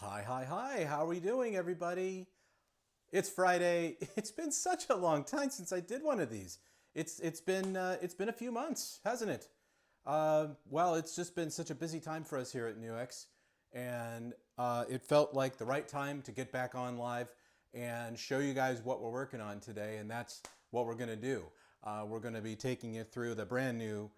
Hi. How are we doing, everybody? It's Friday. It's been such a long time since I did one of these. It's been a few months, hasn't it? Well, it's just been such a busy time for us here at NUX, and it felt like the right time to get back on live and show you guys what we're working on today, and that's what we're going to do. We're going to be taking you through the brand new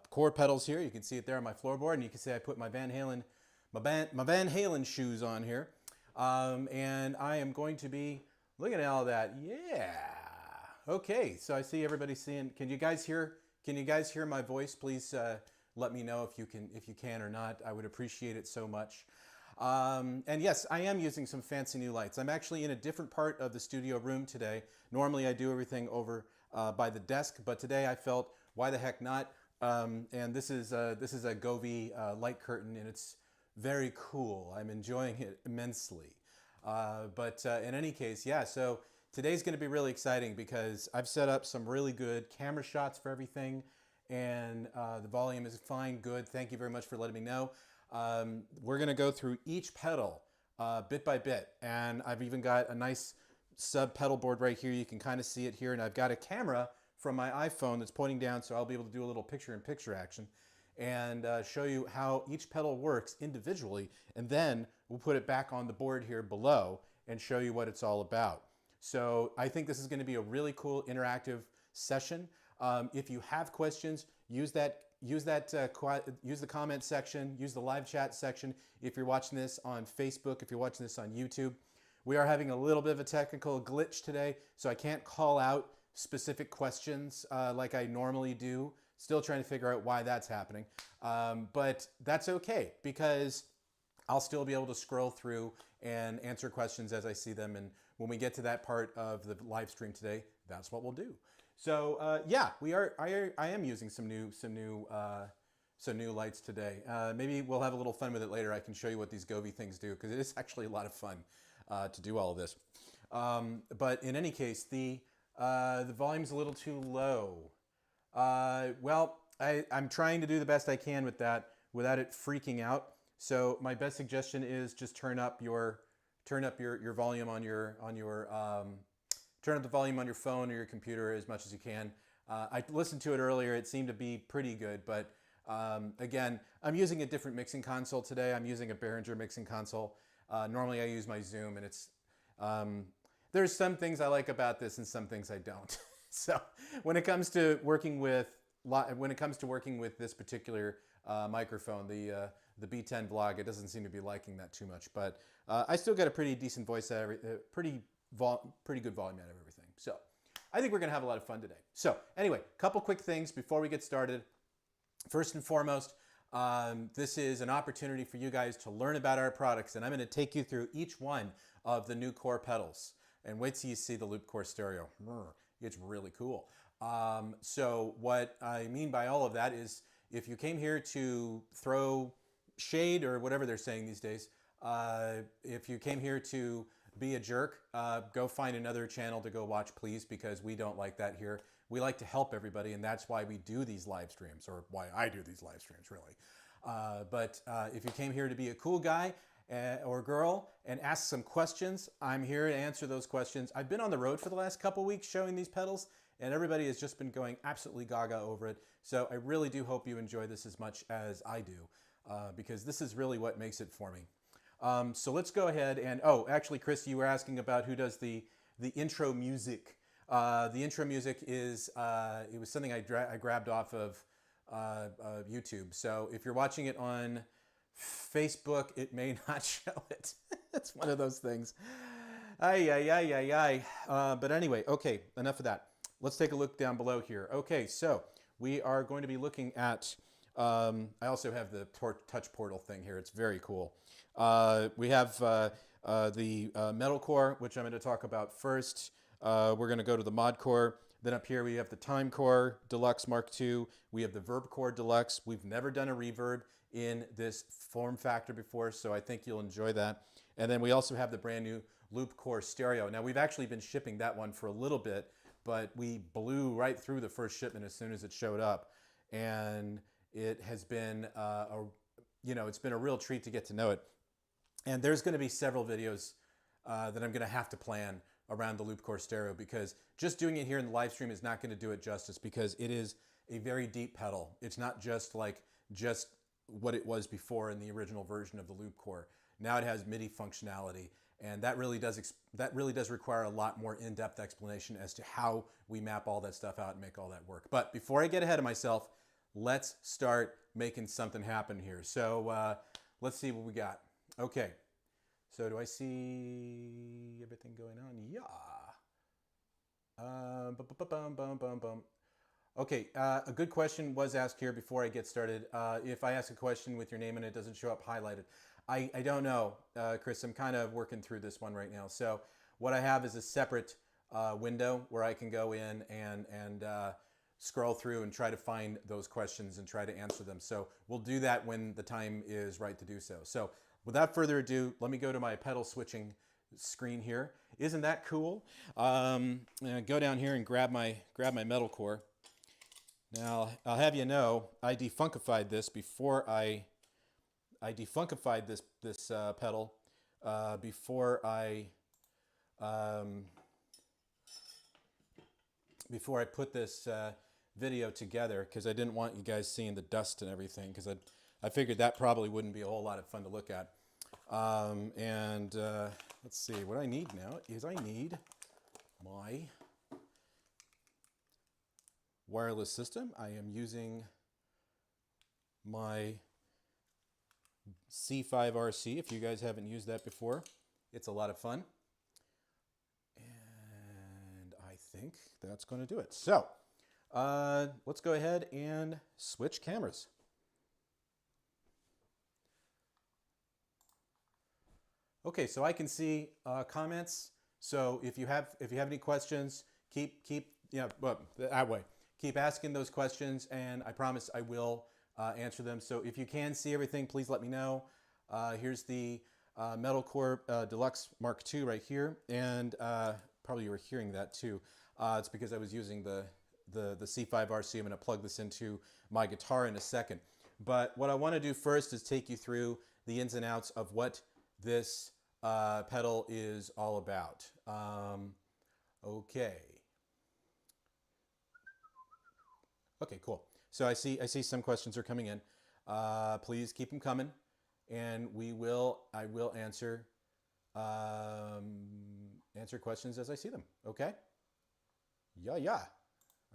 core pedals here. You can see it there on my floorboard, and you can see I put my Van Halen shoes on here, and I am going to be looking at all that. Yeah. Okay. So I see everybody seeing. Can you guys hear? Can you guys hear my voice? Please let me know if you can or not. I would appreciate it so much. And yes, I am using some fancy new lights. I'm actually in a different part of the studio room today. Normally I do everything over by the desk, but today I felt, why the heck not? And this is a Govee light curtain, and it's very cool. I'm enjoying it immensely. But in any case, yeah, so today's going to be really exciting because I've set up some really good camera shots for everything, and the volume is fine, good. Thank you very much for letting me know. We're going to go through each pedal bit by bit, and I've even got a nice sub pedal board right here. You can kind of see it here, and I've got a camera from my iPhone that's pointing down, so I'll be able to do a little picture-in-picture action and show you how each pedal works individually, and then we'll put it back on the board here below and show you what it's all about. So I think this is going to be a really cool interactive session. If you have questions, use the comment section, use the live chat section. If you're watching this on Facebook, if you're watching this on YouTube, we are having a little bit of a technical glitch today, so I can't call out specific questions like I normally do. Still trying to figure out why that's happening. But that's okay, because I'll still be able to scroll through and answer questions as I see them. And when we get to that part of the live stream today, that's what we'll do. So yeah, I am using some new lights today. Maybe we'll have a little fun with it later. I can show you what these Govee things do, because it is actually a lot of fun to do all of this. But in any case, the volume's a little too low. Well, I'm trying to do the best I can with that without it freaking out. So my best suggestion is just turn up your volume on your turn up the volume on your phone or your computer as much as you can. I listened to it earlier. It seemed to be pretty good, but again, I'm using a different mixing console today. I'm using a Behringer mixing console. Normally I use my Zoom, and it's there's some things I like about this and some things I don't. So when it comes to working with this particular microphone, the B10 Vlog, it doesn't seem to be liking that too much. But I still get a pretty decent voice out of pretty good volume out of everything. So I think we're going to have a lot of fun today. So anyway, a couple quick things before we get started. First and foremost, this is an opportunity for you guys to learn about our products, and I'm going to take you through each one of the new core pedals. And wait till you see the Loop Core Stereo. It's really cool. So what I mean by all of that is, if you came here to throw shade, or whatever they're saying these days, if you came here to be a jerk, go find another channel to go watch, please, because we don't like that here. We like to help everybody, and that's why we do these live streams, or why I do these live streams, really. But if you came here to be a cool guy or girl and ask some questions, I'm here to answer those questions. I've been on the road for the last couple weeks showing these pedals, and everybody has just been going absolutely gaga over it. So I really do hope you enjoy this as much as I do, because this is really what makes it for me. So let's go ahead and, oh, actually, Chris, you were asking about who does the intro music. The intro music is, it was something I grabbed off of YouTube. So if you're watching it on Facebook, it may not show it. It's one of those things. But anyway, okay, enough of that. Let's take a look down below here. Okay, so we are going to be looking at, I also have the touch portal thing here. It's very cool. We have the metal core, which I'm going to talk about first. We're going to go to the mod core. Then up here we have the time core deluxe Mark II. We have the Verb Core deluxe. We've never done a reverb in this form factor before, so I think you'll enjoy that. And then we also have the brand new Loop Core Stereo. Now, we've actually been shipping that one for a little bit, but we blew right through the first shipment as soon as it showed up, and it has been it's been a real treat to get to know it. And there's going to be several videos that I'm going to have to plan around the Loop Core Stereo, because just doing it here in the live stream is not going to do it justice, because it is a very deep pedal. It's not just like just what it was before in the original version of the Loop Core. Now it has MIDI functionality, and that really does require a lot more in-depth explanation as to how we map all that stuff out and make all that work. But before I get ahead of myself, let's start making something happen here. So let's see what we got. Okay, so do I see everything going on? Yeah. Okay, a good question was asked here before I get started. If I ask a question with your name and it doesn't show up highlighted, I don't know, Chris. I'm kind of working through this one right now. So what I have is a separate window where I can go in and scroll through and try to find those questions and try to answer them. So we'll do that when the time is right to do so. So without further ado, let me go to my pedal switching screen here. Isn't that cool? Go down here and grab my metal core. Now I'll have you know, I defunkified this before I defunkified this pedal before I put this video together, because I didn't want you guys seeing the dust and everything, because I figured that probably wouldn't be a whole lot of fun to look at. Let's see, what I need now is I need my wireless system. I am using my C5RC. If you guys haven't used that before, it's a lot of fun. And I think that's going to do it. So let's go ahead and switch cameras. Okay, so I can see comments. So if you have any questions, keep that way. Keep asking those questions, and I promise I will answer them. So if you can see everything, please let me know. Here's the Metal Core Deluxe Mark II right here, and probably you were hearing that too. It's because I was using the C5RC. I'm going to plug this into my guitar in a second. But what I want to do first is take you through the ins and outs of what this pedal is all about. Okay. Okay, cool. So I see some questions are coming in. Please keep them coming, and I will answer questions as I see them. Okay? Yeah.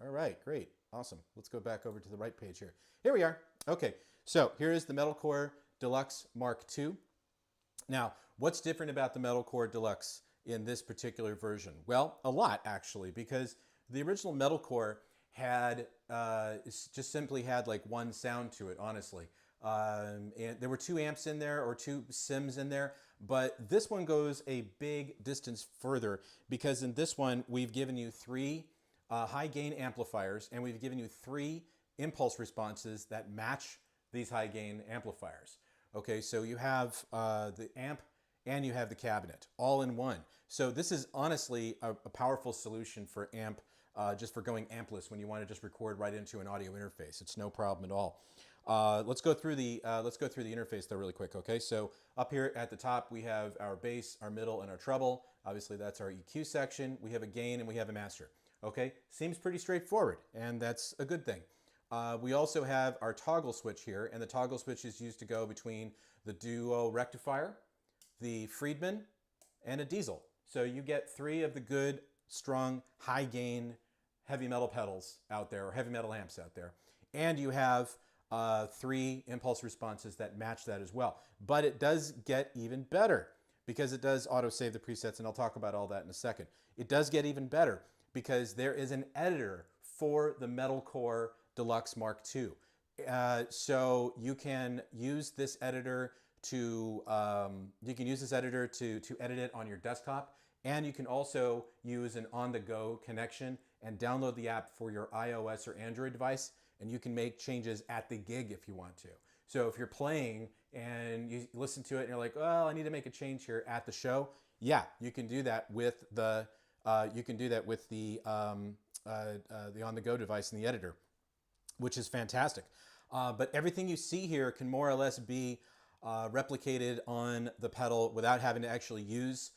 All right, great, awesome. Let's go back over to the right page here. Here we are. Okay, so here is the Metal Core Deluxe Mark II. Now, what's different about the Metal Core Deluxe in this particular version? Well, a lot actually, because the original Metal Core had just simply had like one sound to it, honestly. And there were 2 amps in there, or 2 sims in there, but this one goes a big distance further, because in this one we've given you 3 high gain amplifiers, and we've given you 3 impulse responses that match these high gain amplifiers. Okay, so you have the amp and you have the cabinet all in one. So this is honestly a powerful solution for amp, just for going ampless when you want to just record right into an audio interface. It's no problem at all. Let's go through the interface though really quick. Okay, so up here at the top we have our bass, our middle, and our treble. Obviously that's our EQ section. We have a gain and we have a master. Okay, seems pretty straightforward, and that's a good thing. We also have our toggle switch here, and the toggle switch is used to go between the Duo rectifier, the Friedman, and a diesel. So you get 3 of the good, strong, high gain heavy metal pedals out there, or heavy metal amps out there. And you have 3 impulse responses that match that as well. But it does get even better, because it does auto-save the presets, and I'll talk about all that in a second. It does get even better because there is an editor for the Metal Core Deluxe Mark II. So you can use this editor to edit it on your desktop, and you can also use an on-the-go connection and download the app for your iOS or Android device, and you can make changes at the gig if you want to. So if you're playing and you listen to it and you're like, well, I need to make a change here at the show, yeah, you can do that with the on-the-go device in the editor, which is fantastic. But everything you see here can more or less be replicated on the pedal without having to actually use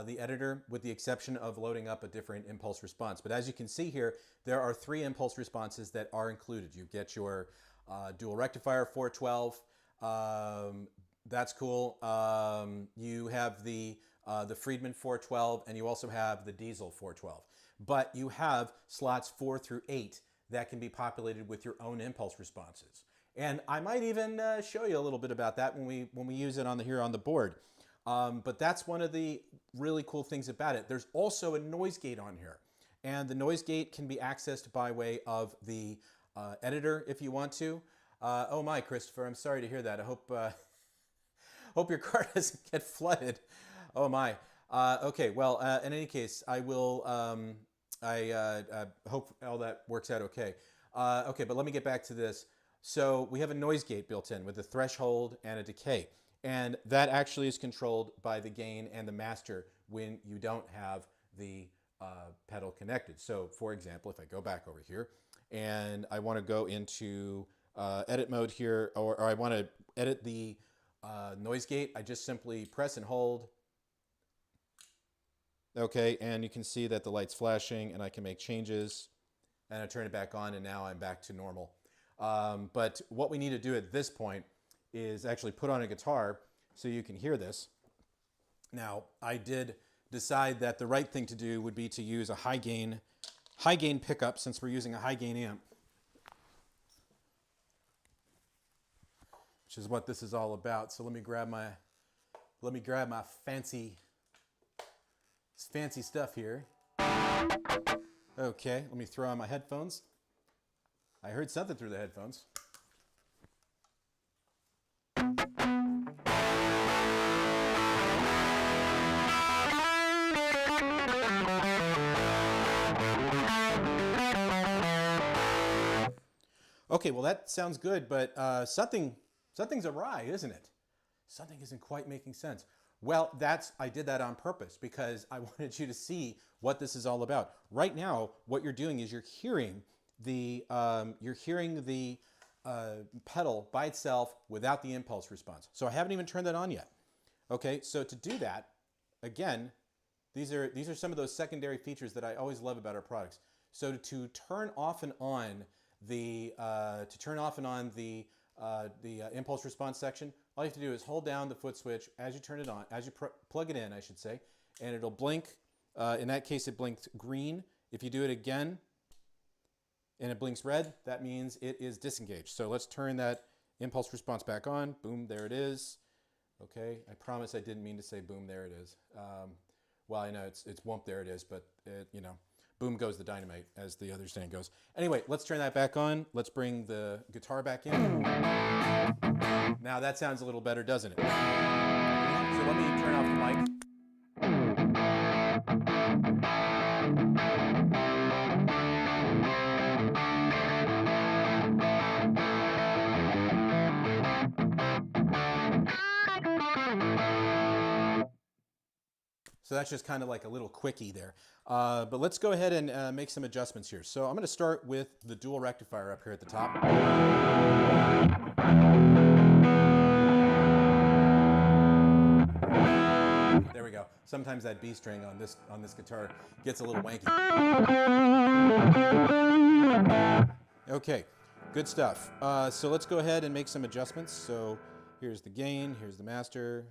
the editor, with the exception of loading up a different impulse response. But as you can see here, there are 3 impulse responses that are included. You get your dual rectifier 412. That's cool. You have the Friedman 412, and you also have the Diesel 412. But you have slots 4 through 8 that can be populated with your own impulse responses. And I might even show you a little bit about that when we use it here on the board. But that's one of the really cool things about it. There's also a noise gate on here. And the noise gate can be accessed by way of the editor if you want to. Oh my, Christopher, I'm sorry to hear that. I hope your car doesn't get flooded. Oh my. Okay, well, in any case, I will, I hope all that works out okay. Okay, but let me get back to this. So we have a noise gate built in with a threshold and a decay. And that actually is controlled by the gain and the master when you don't have the pedal connected. So for example, if I go back over here and I want to go into edit mode here, or I want to edit the noise gate, I just simply press and hold. Okay, and you can see that the light's flashing and I can make changes and I turn it back on and now I'm back to normal. But what we need to do at this point is actually put on a guitar so you can hear this. Now, I did decide that the right thing to do would be to use a high gain pickup, since we're using a high gain amp, which is what this is all about. So let me grab my fancy stuff here. Okay, let me throw on my headphones. I heard something through the headphones. Okay, well that sounds good, but something's awry, isn't it? Something isn't quite making sense. Well, I did that on purpose because I wanted you to see what this is all about. Right now, what you're doing is you're hearing the pedal by itself without the impulse response. So I haven't even turned that on yet. Okay, so to do that, again, these are some of those secondary features that I always love about our products. So to turn off and on the impulse response section, all you have to do is hold down the foot switch as you turn it on, as you plug it in, I should say, and it'll blink. In that case, it blinked green. If you do it again and it blinks red, that means it is disengaged. So let's turn that impulse response back on. Boom, there it is. Okay, I promise I didn't mean to say boom, there it is. Well, I know it's whoomp, there it is, but you know, boom goes the dynamite, as the other saying goes. Anyway, let's turn that back on. Let's bring the guitar back in. Now that sounds a little better, doesn't it? So let me turn off the mic. So that's just kind of like a little quickie there. But let's go ahead and make some adjustments here. So I'm going to start with the dual rectifier up here at the top. There we go. Sometimes that B string on this guitar gets a little wanky. Okay, good stuff. So let's go ahead and make some adjustments. So here's the gain, here's the master.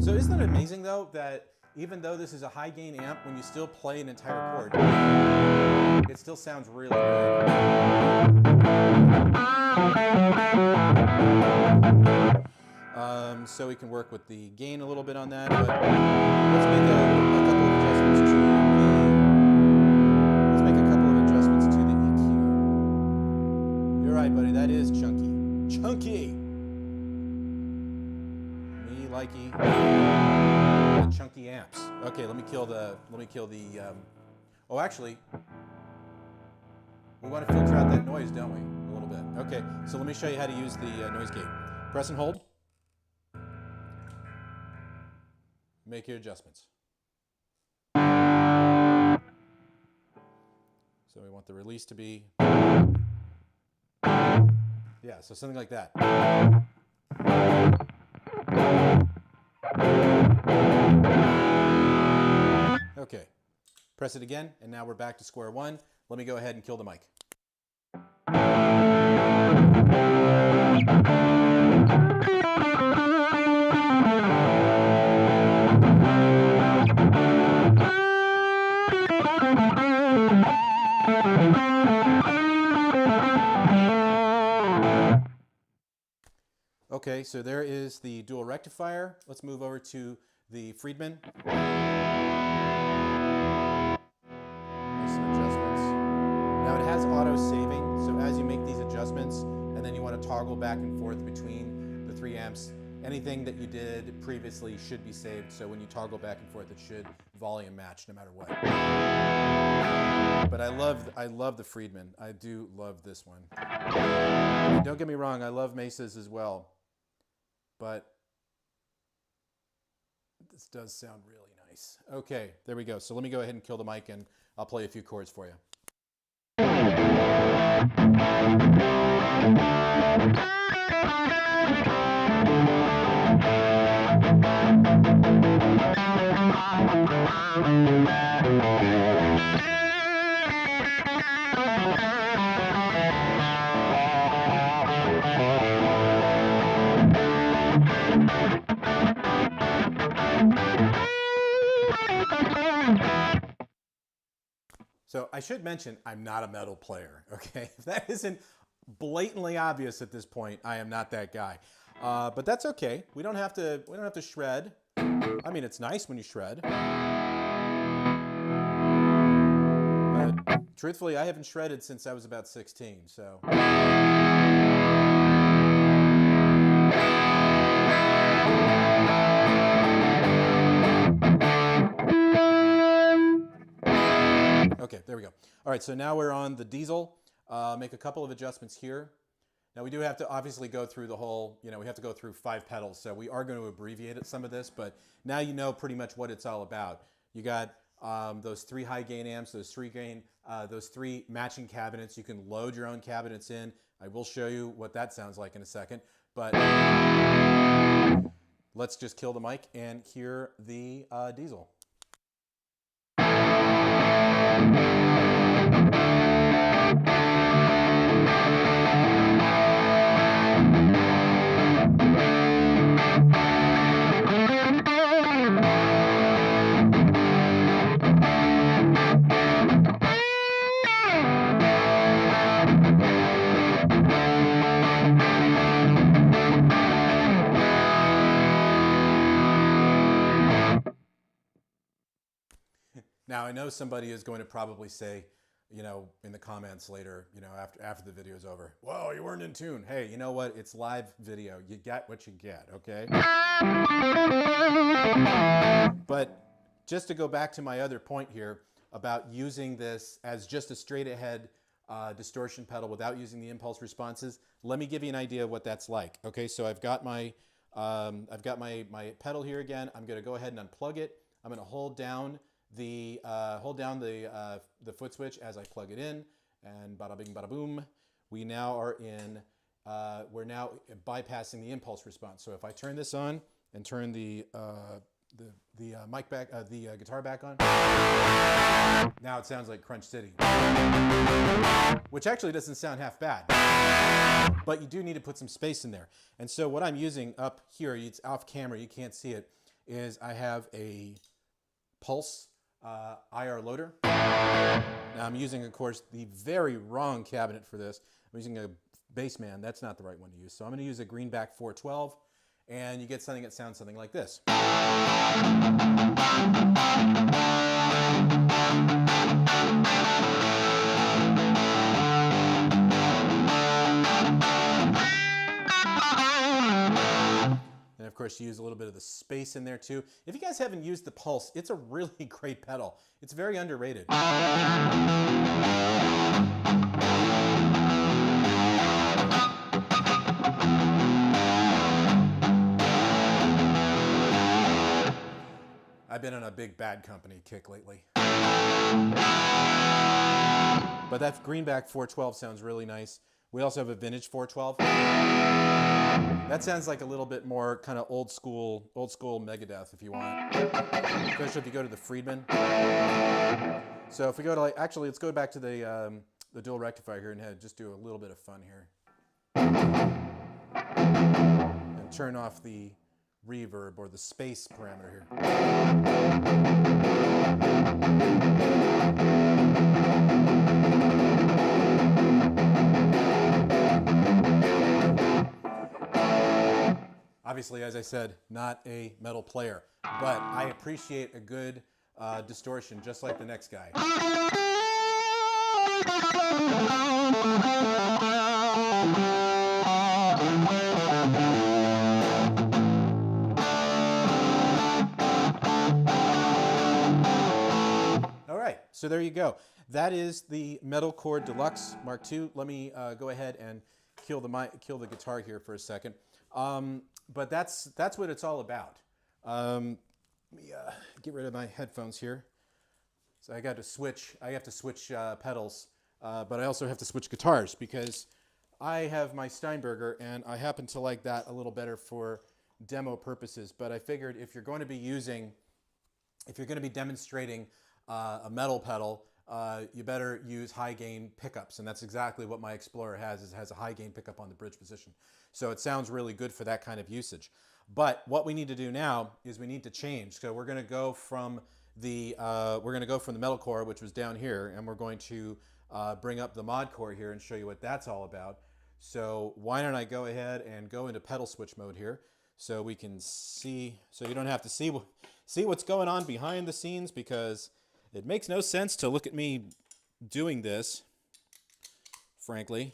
So isn't it amazing though that even though this is a high gain amp, when you still play an entire chord, it still sounds really good. So we can work with the gain a little bit on that, but let's make a couple of adjustments to the EQ. You're right, buddy. That is chunky. Chunky. Me likey. Chunky amps. Okay, let me kill the. Oh, actually, we want to filter out that noise, don't we? A little bit. Okay, so let me show you how to use the noise gate. Press and hold. Make your adjustments. So So we want the release to be, yeah, so something like that. Okay, press it again, and now we're back to square one. Let me go ahead and kill the mic. Okay, so there is the dual rectifier. Let's move over to the Friedman. Make some adjustments. Now it has auto saving, so as you make these adjustments, and then you want to toggle back and forth between the 3 amps, anything that you did previously should be saved, so when you toggle back and forth, it should volume match no matter what. But I love the Friedman. I do love this one. And don't get me wrong, I love Mesas as well. But this does sound really nice. Okay, there we go. So let me go ahead and kill the mic, and I'll play a few chords for you. So I should mention, I'm not a metal player, okay? If that isn't blatantly obvious at this point, I am not that guy. But that's okay. We don't have to shred. I mean, it's nice when you shred. But truthfully, I haven't shredded since I was about 16, so. Okay, there we go. All right, so now we're on the diesel. Make a couple of adjustments here. Now we do have to obviously go through the whole, we have to go through 5 pedals, so we are going to abbreviate some of this, but now you know pretty much what it's all about. You got those 3 high gain amps, those 3 matching cabinets. You can load your own cabinets in. I will show you what that sounds like in a second, but let's just kill the mic and hear the diesel. Now, I know somebody is going to probably say, in the comments later, after the video is over, whoa, you weren't in tune. Hey, you know what? It's live video. You get what you get, okay? But just to go back to my other point here about using this as just a straight ahead distortion pedal without using the impulse responses, let me give you an idea of what that's like. Okay, so I've got my pedal here again. I'm going to go ahead and unplug it. I'm going to hold down the foot switch as I plug it in, and bada bing bada boom. We now are in. We're now bypassing the impulse response. So if I turn this on and turn the mic back, the guitar back on, now it sounds like Crunch City, which actually doesn't sound half bad. But you do need to put some space in there. And so what I'm using up here, it's off camera, you can't see it, is I have a Pulse IR loader. Now I'm using, of course, the very wrong cabinet for this. I'm using a Bassman. That's not the right one to use. So I'm going to use a Greenback 412, and you get something that sounds something like this. And of course, you use a little bit of the space in there too. If you guys haven't used the Pulse, it's a really great pedal. It's very underrated. I've been on a big Bad Company kick lately. But that greenback 412 sounds really nice. We also have a vintage 412. That sounds like a little bit more kind of old school Megadeth if you want. Especially if you go to the Friedman. So if we go to actually let's go back to the dual rectifier here and just do a little bit of fun here. And turn off the reverb or the space parameter here. Obviously, as I said, not a metal player, but I appreciate a good distortion, just like the next guy. All right, so there you go. That is the Metalcore Deluxe Mark II. Let me go ahead and kill the guitar here for a second. But that's what it's all about. Let me get rid of my headphones here. So I have to switch pedals, but I also have to switch guitars because I have my Steinberger and I happen to like that a little better for demo purposes. But I figured if you're going to be demonstrating a metal pedal, you better use high gain pickups, and that's exactly what my Explorer has. It has a high gain pickup on the bridge position, so it sounds really good for that kind of usage. But what we need to do now is we need to change. So we're going to go from the Metalcore, which was down here, and we're going to bring up the Mod Core here and show you what that's all about. So why don't I go ahead and go into pedal switch mode here, so we can see, so you don't have to see what's going on behind the scenes, because it makes no sense to look at me doing this, frankly.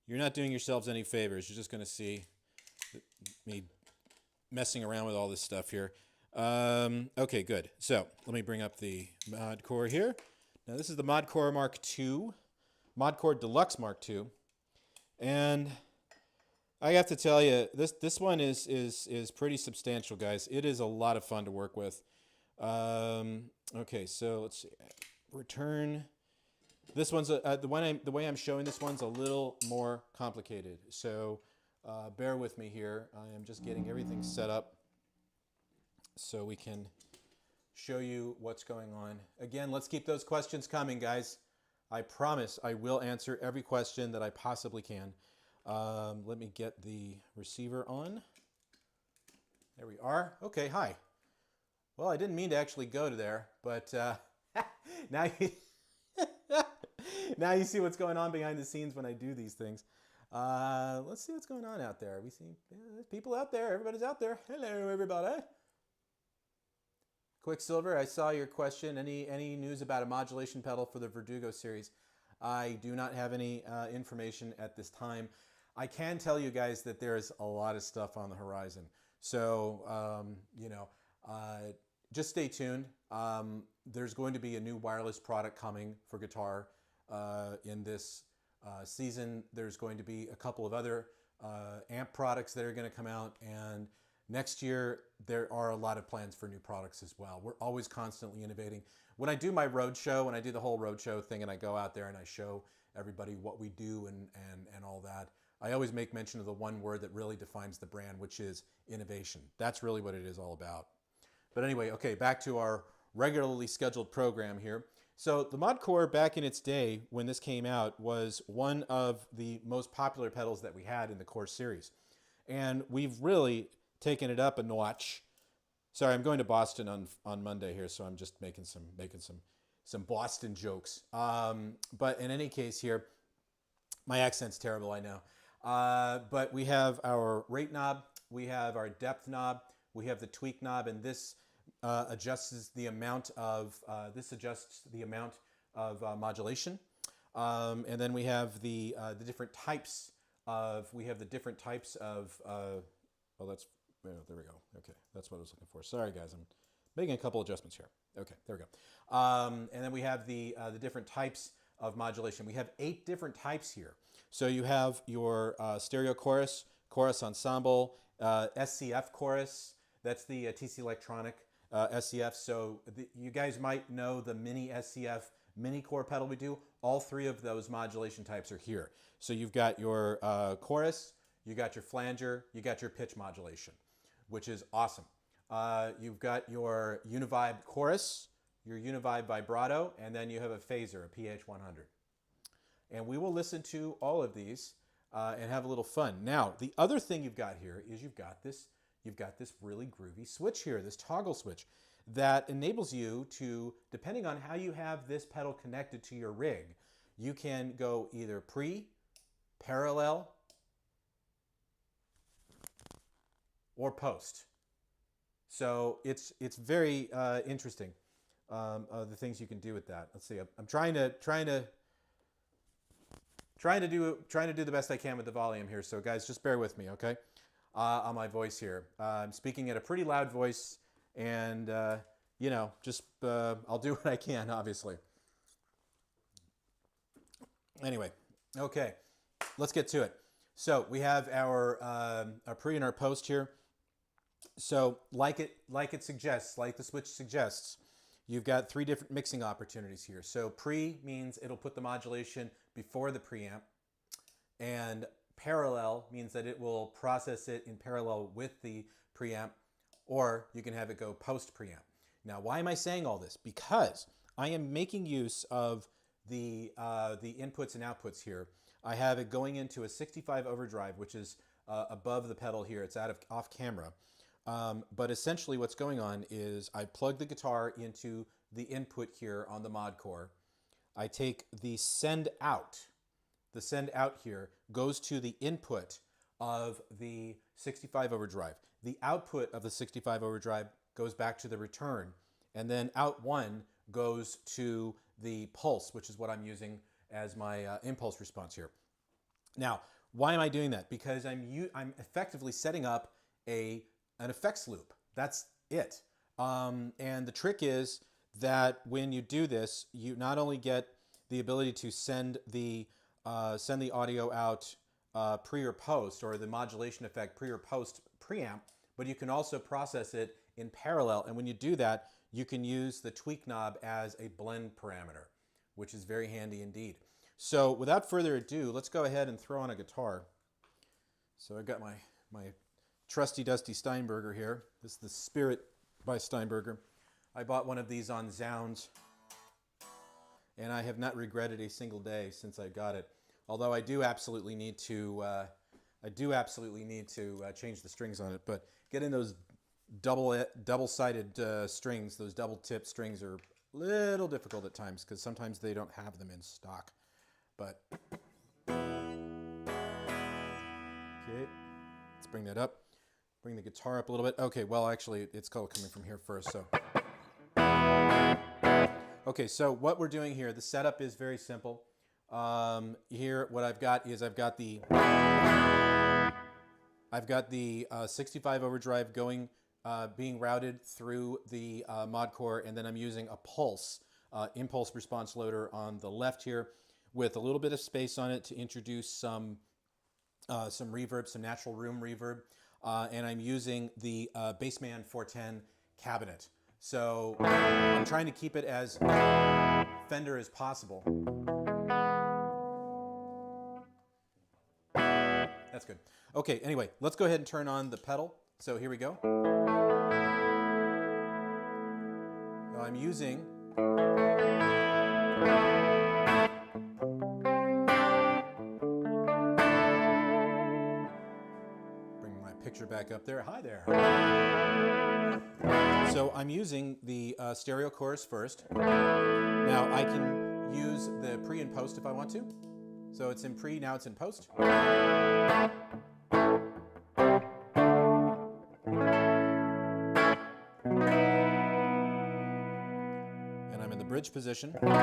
You're not doing yourselves any favors. You're just going to see me messing around with all this stuff here. Okay, good. So let me bring up the Mod Core here. Now this is the Mod Core Mark II, Mod Core Deluxe Mark II. And I have to tell you, this one is pretty substantial, guys. It is a lot of fun to work with. Okay, so let's see. Return. This one's the way I'm showing this one's a little more complicated. So bear with me here. I am just getting everything set up so we can show you what's going on. Again, let's keep those questions coming, guys. I promise I will answer every question that I possibly can. Let me get the receiver on. There we are. Okay, hi. Well, I didn't mean to actually go to there, but now you see what's going on behind the scenes when I do these things. Let's see what's going on out there. We see people out there. Everybody's out there. Hello, everybody. Quicksilver, I saw your question. Any news about a modulation pedal for the Verdugo series? I do not have any information at this time. I can tell you guys that there's a lot of stuff on the horizon. So, just stay tuned. There's going to be a new wireless product coming for guitar in this season. There's going to be a couple of other amp products that are going to come out, and next year there are a lot of plans for new products as well. We're always constantly innovating. When I do my road show, when I do the whole road show thing and I go out there and I show everybody what we do and all that, I always make mention of the one word that really defines the brand, which is innovation. That's really what it is all about. But anyway, okay, back to our regularly scheduled program here. So the Mod Core back in its day when this came out was one of the most popular pedals that we had in the Core series. And we've really taken it up a notch. Sorry, I'm going to Boston on Monday here, so I'm just making some Boston jokes. But in any case here, my accent's terrible, I know. But we have our rate knob, we have our depth knob, we have the tweak knob, and this adjusts the amount of modulation. And then we have the different types of well, that's, there we go. Okay, that's what I was looking for. Sorry, guys, I'm making a couple adjustments here. Okay, there we go. And then we have the different types of modulation. We have 8 different types here. So you have your stereo chorus, chorus ensemble, SCF chorus. That's the TC Electronic SCF. So you guys might know the mini SCF mini core pedal we do. All three of those modulation types are here. So you've got your chorus, you got your flanger, you got your pitch modulation, which is awesome. You've got your univibe chorus, your univibe vibrato, and then you have a phaser, a PH100. And we will listen to all of these and have a little fun. Now, the other thing you've got here is you've got this really groovy switch here, this toggle switch that enables you to, depending on how you have this pedal connected to your rig, you can go either pre, parallel, or post. So it's very interesting, the things you can do with that. Let's see. I'm trying to do the best I can with the volume here. So guys, just bear with me, okay? On my voice here. I'm speaking at a pretty loud voice, and you know, just I'll do what I can, obviously. Anyway, okay, let's get to it. So we have our pre and our post here. So like it suggests, like the switch suggests, you've got three different mixing opportunities here. So pre means it'll put the modulation before the preamp, and parallel means that it will process it in parallel with the preamp, or you can have it go post preamp. Now, why am I saying all this? Because I am making use of the inputs and outputs here. I have it going into a 65 overdrive, which is above the pedal here. It's off camera. But essentially what's going on is I plug the guitar into the input here on the mod core. I take the send out. The send out here goes to the input of the 65 overdrive. The output of the 65 overdrive goes back to the return. And then out one goes to the pulse, which is what I'm using as my impulse response here. Now, why am I doing that? Because I'm effectively setting up an effects loop. That's it. And the trick is that when you do this, you not only get the ability to send the audio out pre or post, or the modulation effect pre or post preamp, but you can also process it in parallel. And when you do that, you can use the tweak knob as a blend parameter, which is very handy indeed. So without further ado, let's go ahead and throw on a guitar. So I've got my trusty dusty Steinberger here. This is the Spirit by Steinberger. I bought one of these on Zounds, and I have not regretted a single day since I got it. Although I do absolutely need to change the strings on it. But getting those double-sided strings, those double-tip strings, are a little difficult at times because sometimes they don't have them in stock. But okay, let's bring that up. Bring the guitar up a little bit. Okay, well, actually, it's coming from here first. So, okay, so what we're doing here, the setup is very simple. Here, what I've got is I've got the 65 overdrive going, being routed through the mod core, and then I'm using a pulse impulse response loader on the left here, with a little bit of space on it to introduce some reverb, some natural room reverb. And I'm using the Bassman 410 cabinet. So I'm trying to keep it as Fender as possible. That's good. Okay, anyway, let's go ahead and turn on the pedal. So here we go. Now I'm using picture back up there. Hi there. So I'm using the stereo chorus first. Now I can use the pre and post if I want to. So it's in pre, now it's in post. And I'm in the bridge position. Now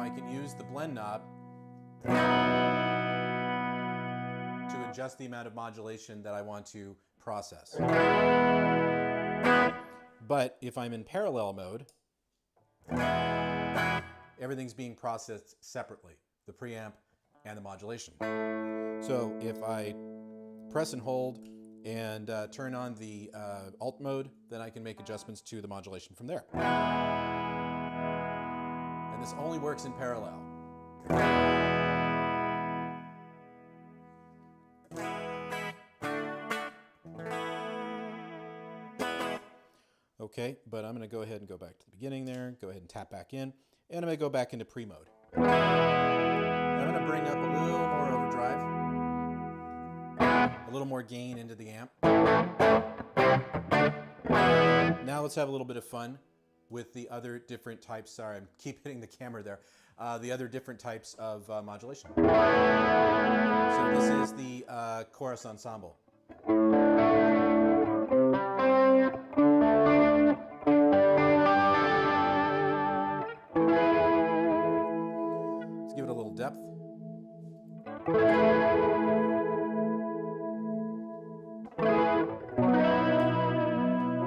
I can use the blend knob to adjust the amount of modulation that I want to process. But if I'm in parallel mode, everything's being processed separately, the preamp and the modulation. So if I press and hold and turn on the alt mode, then I can make adjustments to the modulation from there. And this only works in parallel. Okay, but I'm going to go ahead and go back to the beginning there, go ahead and tap back in, and I'm going to go back into pre-mode. I'm going to bring up a little more overdrive, a little more gain into the amp. Now let's have a little bit of fun with the other different types. Sorry, I keep hitting the camera there. The other different types of modulation. So this is the chorus ensemble. Let's give it a little depth.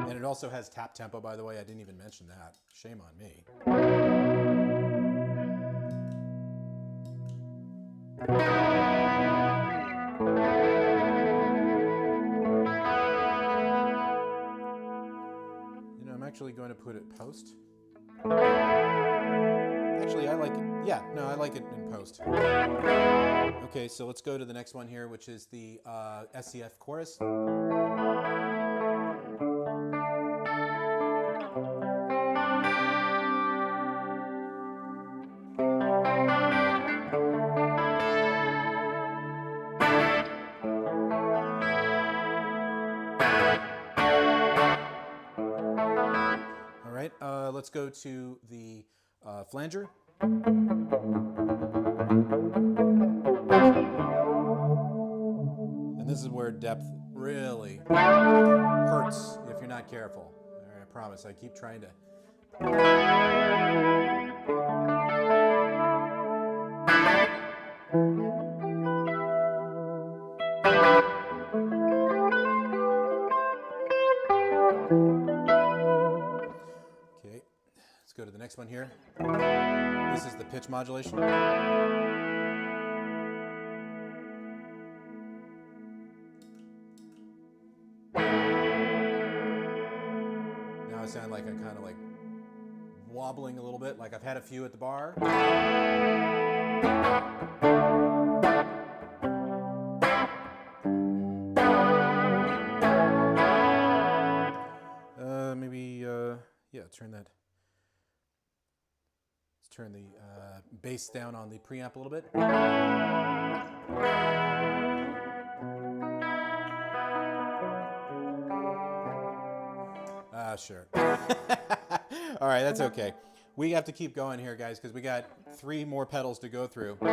And it also has tap tempo, by the way. I didn't even mention that. Shame on me. You know, I'm actually going to put it post. Actually, I like it. Yeah, no, I like it in post. Okay, so let's go to the next one here, which is the SCF chorus. All right, let's go to the flanger. And this is where depth really hurts if you're not careful. All right, I promise, I keep trying to. Okay, let's go to the next one here. This is the pitch modulation. Now I sound like I'm kind of like wobbling a little bit, like I've had a few at the bar. Yeah, turn that. Let's turn the bass down on the preamp a little bit. Sure. All right, that's okay. We have to keep going here, guys, because we got 3 more pedals to go through. And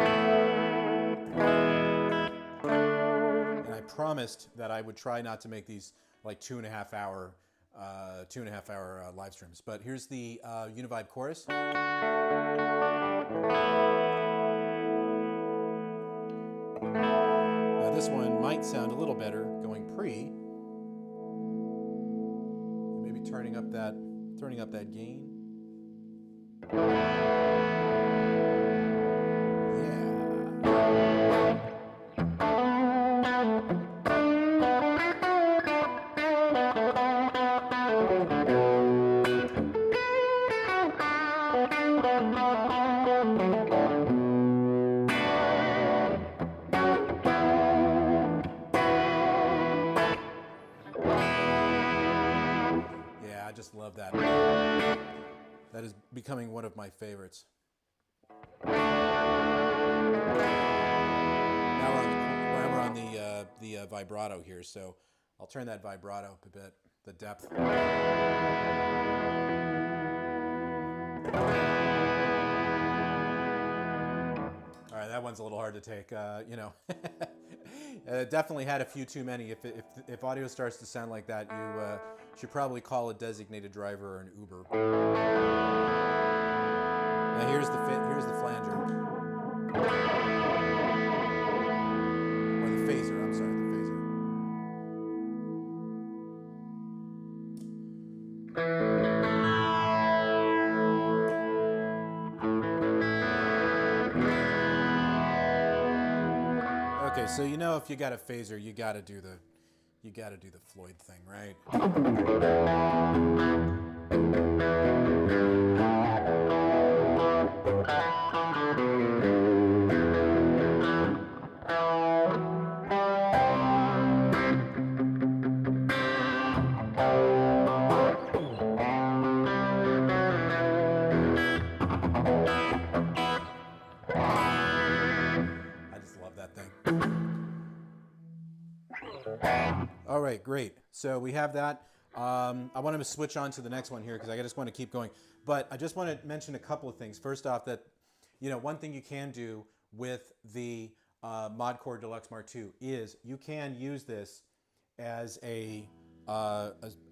I promised that I would try not to make these like 2.5 hour live streams. But here's the Univibe chorus. Now this one might sound a little better going pre. Maybe turning up that gain. I just love that. That is becoming one of my favorites. Now we're on the vibrato here, so I'll turn that vibrato up a bit, the depth. All right, that one's a little hard to take, you know. Definitely had a few too many. If audio starts to sound like that, you should probably call a designated driver or an Uber. Now here's the flanger, or the phaser. I'm sorry, the phaser. Okay, so you know if you got a phaser, you got to do the You got to do the Floyd thing, right? I just love that thing. All right, great. So we have that. I want to switch on to the next one here because I just want to keep going. But I just want to mention a couple of things. First off, that one thing you can do with the Mod Core Deluxe Mark II is you can use this as a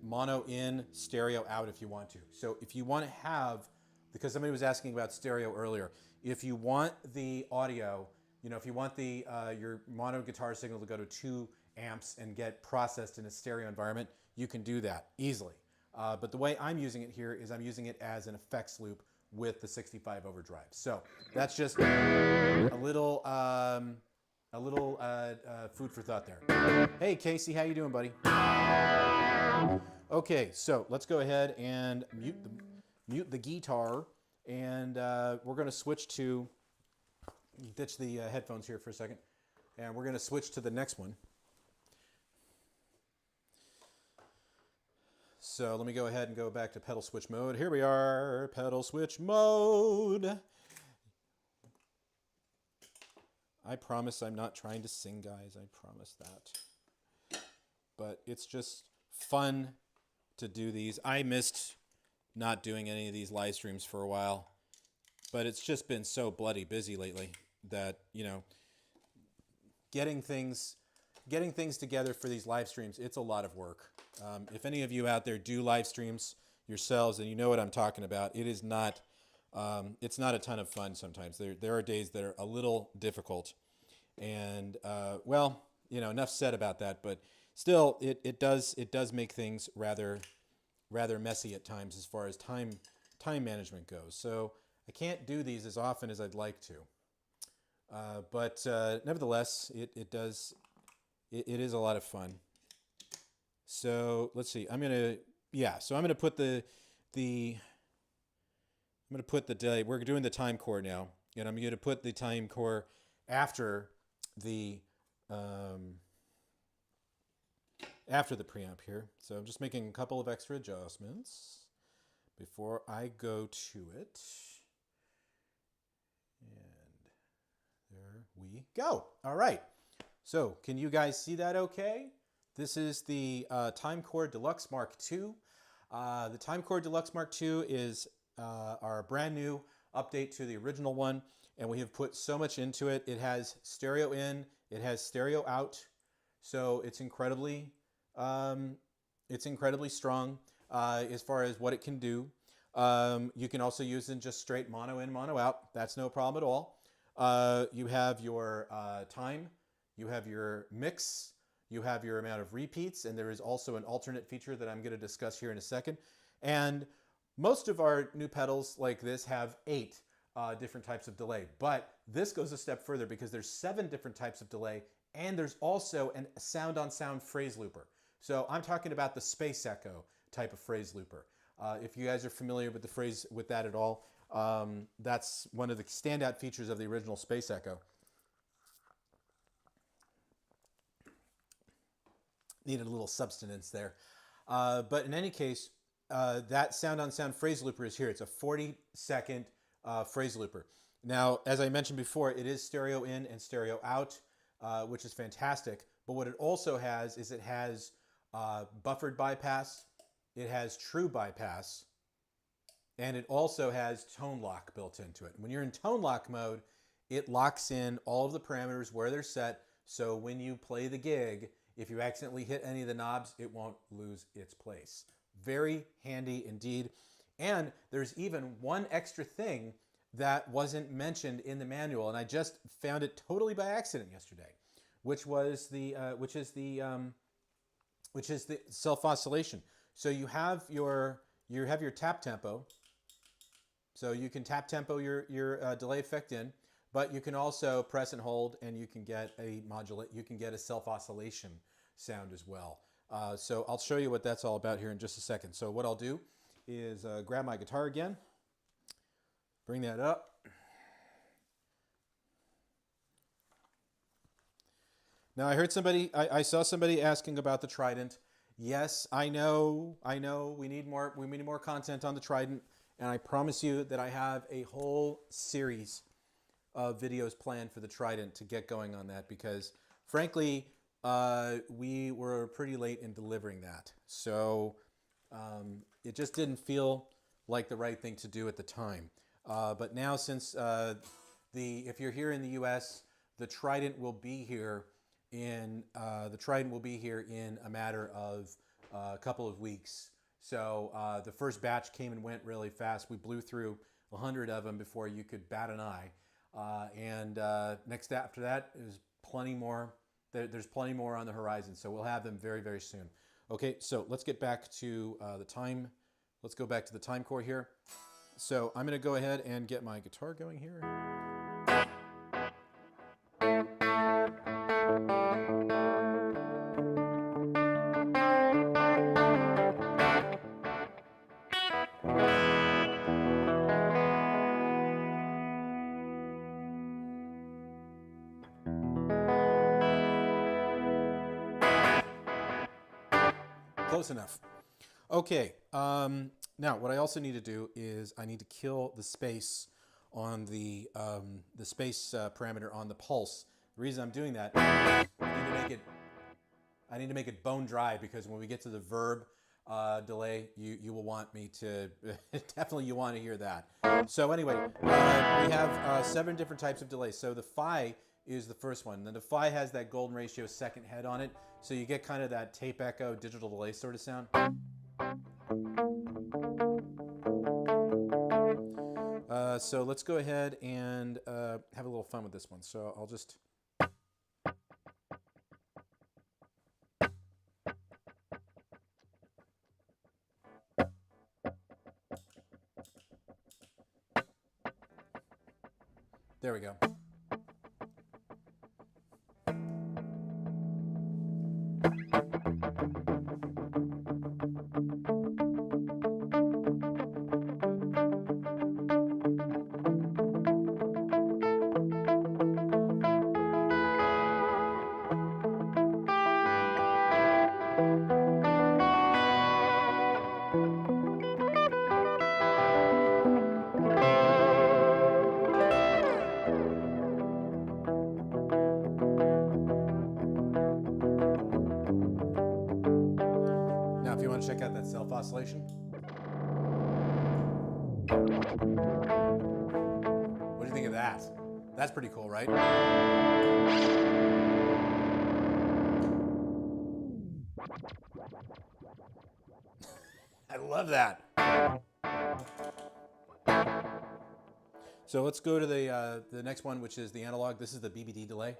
mono in, stereo out if you want to. So if you want to have, because somebody was asking about stereo earlier, if you want the audio, if you want the your mono guitar signal to go to 2 amps and get processed in a stereo environment, you can do that easily. But the way I'm using it here is I'm using it as an effects loop with the 65 overdrive. So that's just a little food for thought there. Hey Casey, how you doing, buddy? Okay, so let's go ahead and mute the guitar, and we're going to switch to ditch the headphones here for a second, and we're going to switch to the next one. So let me go ahead and go back to pedal switch mode. Here we are, pedal switch mode. I promise I'm not trying to sing, guys. I promise that. But it's just fun to do these. I missed not doing any of these live streams for a while, but it's just been so bloody busy lately that, getting things together for these live streams, it's a lot of work. If any of you out there do live streams yourselves, and you know what I'm talking about, it is not, it's not a ton of fun sometimes. There are days that are a little difficult, and well, enough said about that. But still, it does make things rather messy at times as far as time management goes. So I can't do these as often as I'd like to, but nevertheless, it is a lot of fun. So let's see. I'm gonna put the delay. We're doing the time core now, and I'm gonna put the time core after the preamp here. So I'm just making a couple of extra adjustments before I go to it. And there we go. All right. So can you guys see that okay? This is the Time Core Deluxe Mark II. The Time Core Deluxe Mark II is our brand new update to the original one, and we have put so much into it. It has stereo in, it has stereo out, so it's incredibly strong as far as what it can do. You can also use it in just straight mono in, mono out. That's no problem at all. You have your time, you have your mix, you have your amount of repeats, and there is also an alternate feature that I'm going to discuss here in a second. And most of our new pedals like this have 8 different types of delay, but this goes a step further because there's 7 different types of delay, and there's also a sound-on-sound phrase looper. So I'm talking about the space echo type of phrase looper. If you guys are familiar with the phrase with that at all, that's one of the standout features of the original space echo. Needed a little substance there. But in any case, that sound-on-sound phrase looper is here. It's a 40-second phrase looper. Now, as I mentioned before, it is stereo in and stereo out, which is fantastic. But what it also has is it has buffered bypass, it has true bypass, and it also has tone lock built into it. When you're in tone lock mode, it locks in all of the parameters where they're set, so when you play the gig, if you accidentally hit any of the knobs, it won't lose its place. Very handy indeed. And there's even one extra thing that wasn't mentioned in the manual, and I just found it totally by accident yesterday, which is the self-oscillation. So you have your tap tempo. So you can tap tempo your delay effect in, but you can also press and hold, and you can get a modulate. You can get a self-oscillation. sound as well. So I'll show you what that's all about here in just a second. So what I'll do is grab my guitar again, bring that up. Now I heard somebody, I saw somebody asking about the Trident. Yes, I know, we need more content on the Trident, and I promise you that I have a whole series of videos planned for the Trident to get going on that, because frankly, we were pretty late in delivering that. So it just didn't feel like the right thing to do at the time. But now, since if you're here in the US, the Trident will be here in a matter of a couple of weeks. So the first batch came and went really fast. We blew through 100 of them before you could bat an eye. And next after that is plenty more. There's plenty more on the horizon. So we'll have them very, very soon. Okay, so let's get back to the time. Let's go back to the time core here. So I'm going to go ahead and get my guitar going here. Close enough. Okay, now what I also need to do is I need to kill the space on the space parameter on the pulse. The reason I'm doing that, I need to make it bone dry, because when we get to the verb delay, you will want me to definitely you want to hear that. So anyway, we have 7 different types of delays. So the phi is the first one. Then the phi has that golden ratio second head on it, so you get kind of that tape echo digital delay sort of sound. So let's go ahead and have a little fun with this one. So I'll just... There we go. If you want to check out that self oscillation. What do you think of that? That's pretty cool, right? I love that. So let's go to the next one, which is the analog. This is the BBD delay.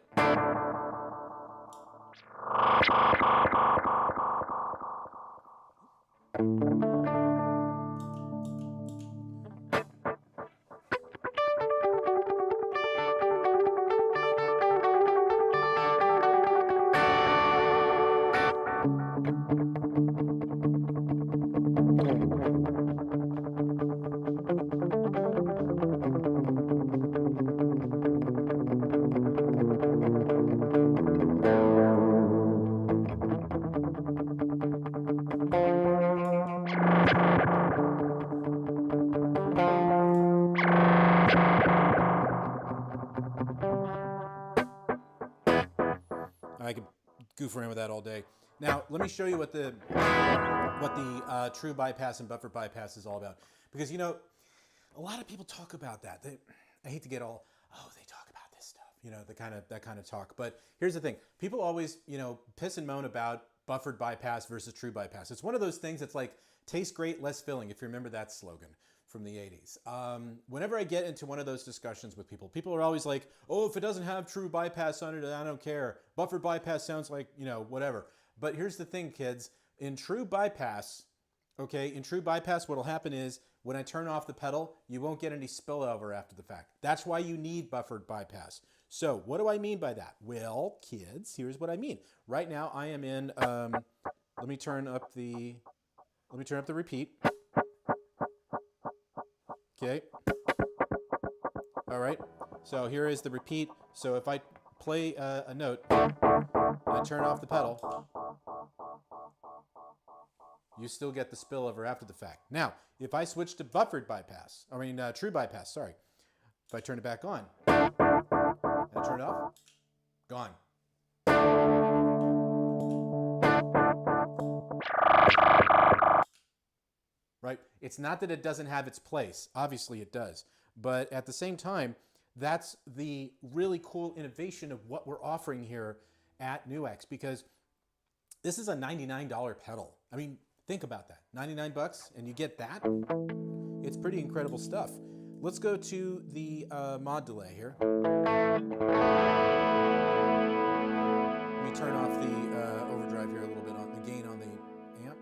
I could goof around with that all day. Now, let me show you what the true bypass and buffer bypass is all about. Because, you know, a lot of people talk about that. I hate to get all, oh, they talk about this stuff, you know, that kind of talk. But here's the thing. People always, you know, piss and moan about buffered bypass versus true bypass. It's one of those things that's like, tastes great, less filling, if you remember that slogan from the 80s. Whenever I get into one of those discussions with people, people are always like, oh, if it doesn't have true bypass on it, I don't care. Buffered bypass sounds like, you know, whatever. But here's the thing, kids. In true bypass, okay, what'll happen is when I turn off the pedal, you won't get any spillover after the fact. That's why you need buffered bypass. So what do I mean by that? Well, kids, here's what I mean. Right now I am in, let me turn up the repeat. Okay. All right. So here is the repeat. So if I play a note and I turn off the pedal, you still get the spillover after the fact. Now, if I switch to buffered bypass, true bypass, sorry. If I turn it back on and I turn it off, gone. Right? It's not that it doesn't have its place. Obviously it does. But at the same time, that's the really cool innovation of what we're offering here at NUX, because this is a $99 pedal. I mean, think about that. 99 bucks and you get that? It's pretty incredible stuff. Let's go to the mod delay here. Let me turn off the overdrive here a little bit on the gain on the amp.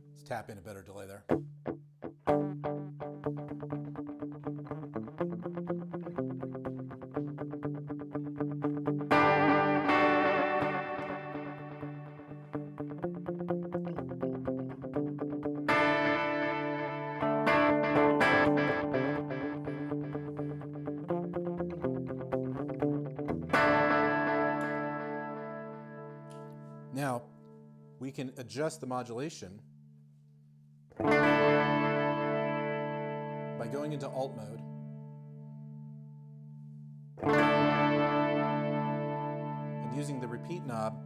Let's tap in a better delay there. Now, we can adjust the modulation by going into alt mode and using the repeat knob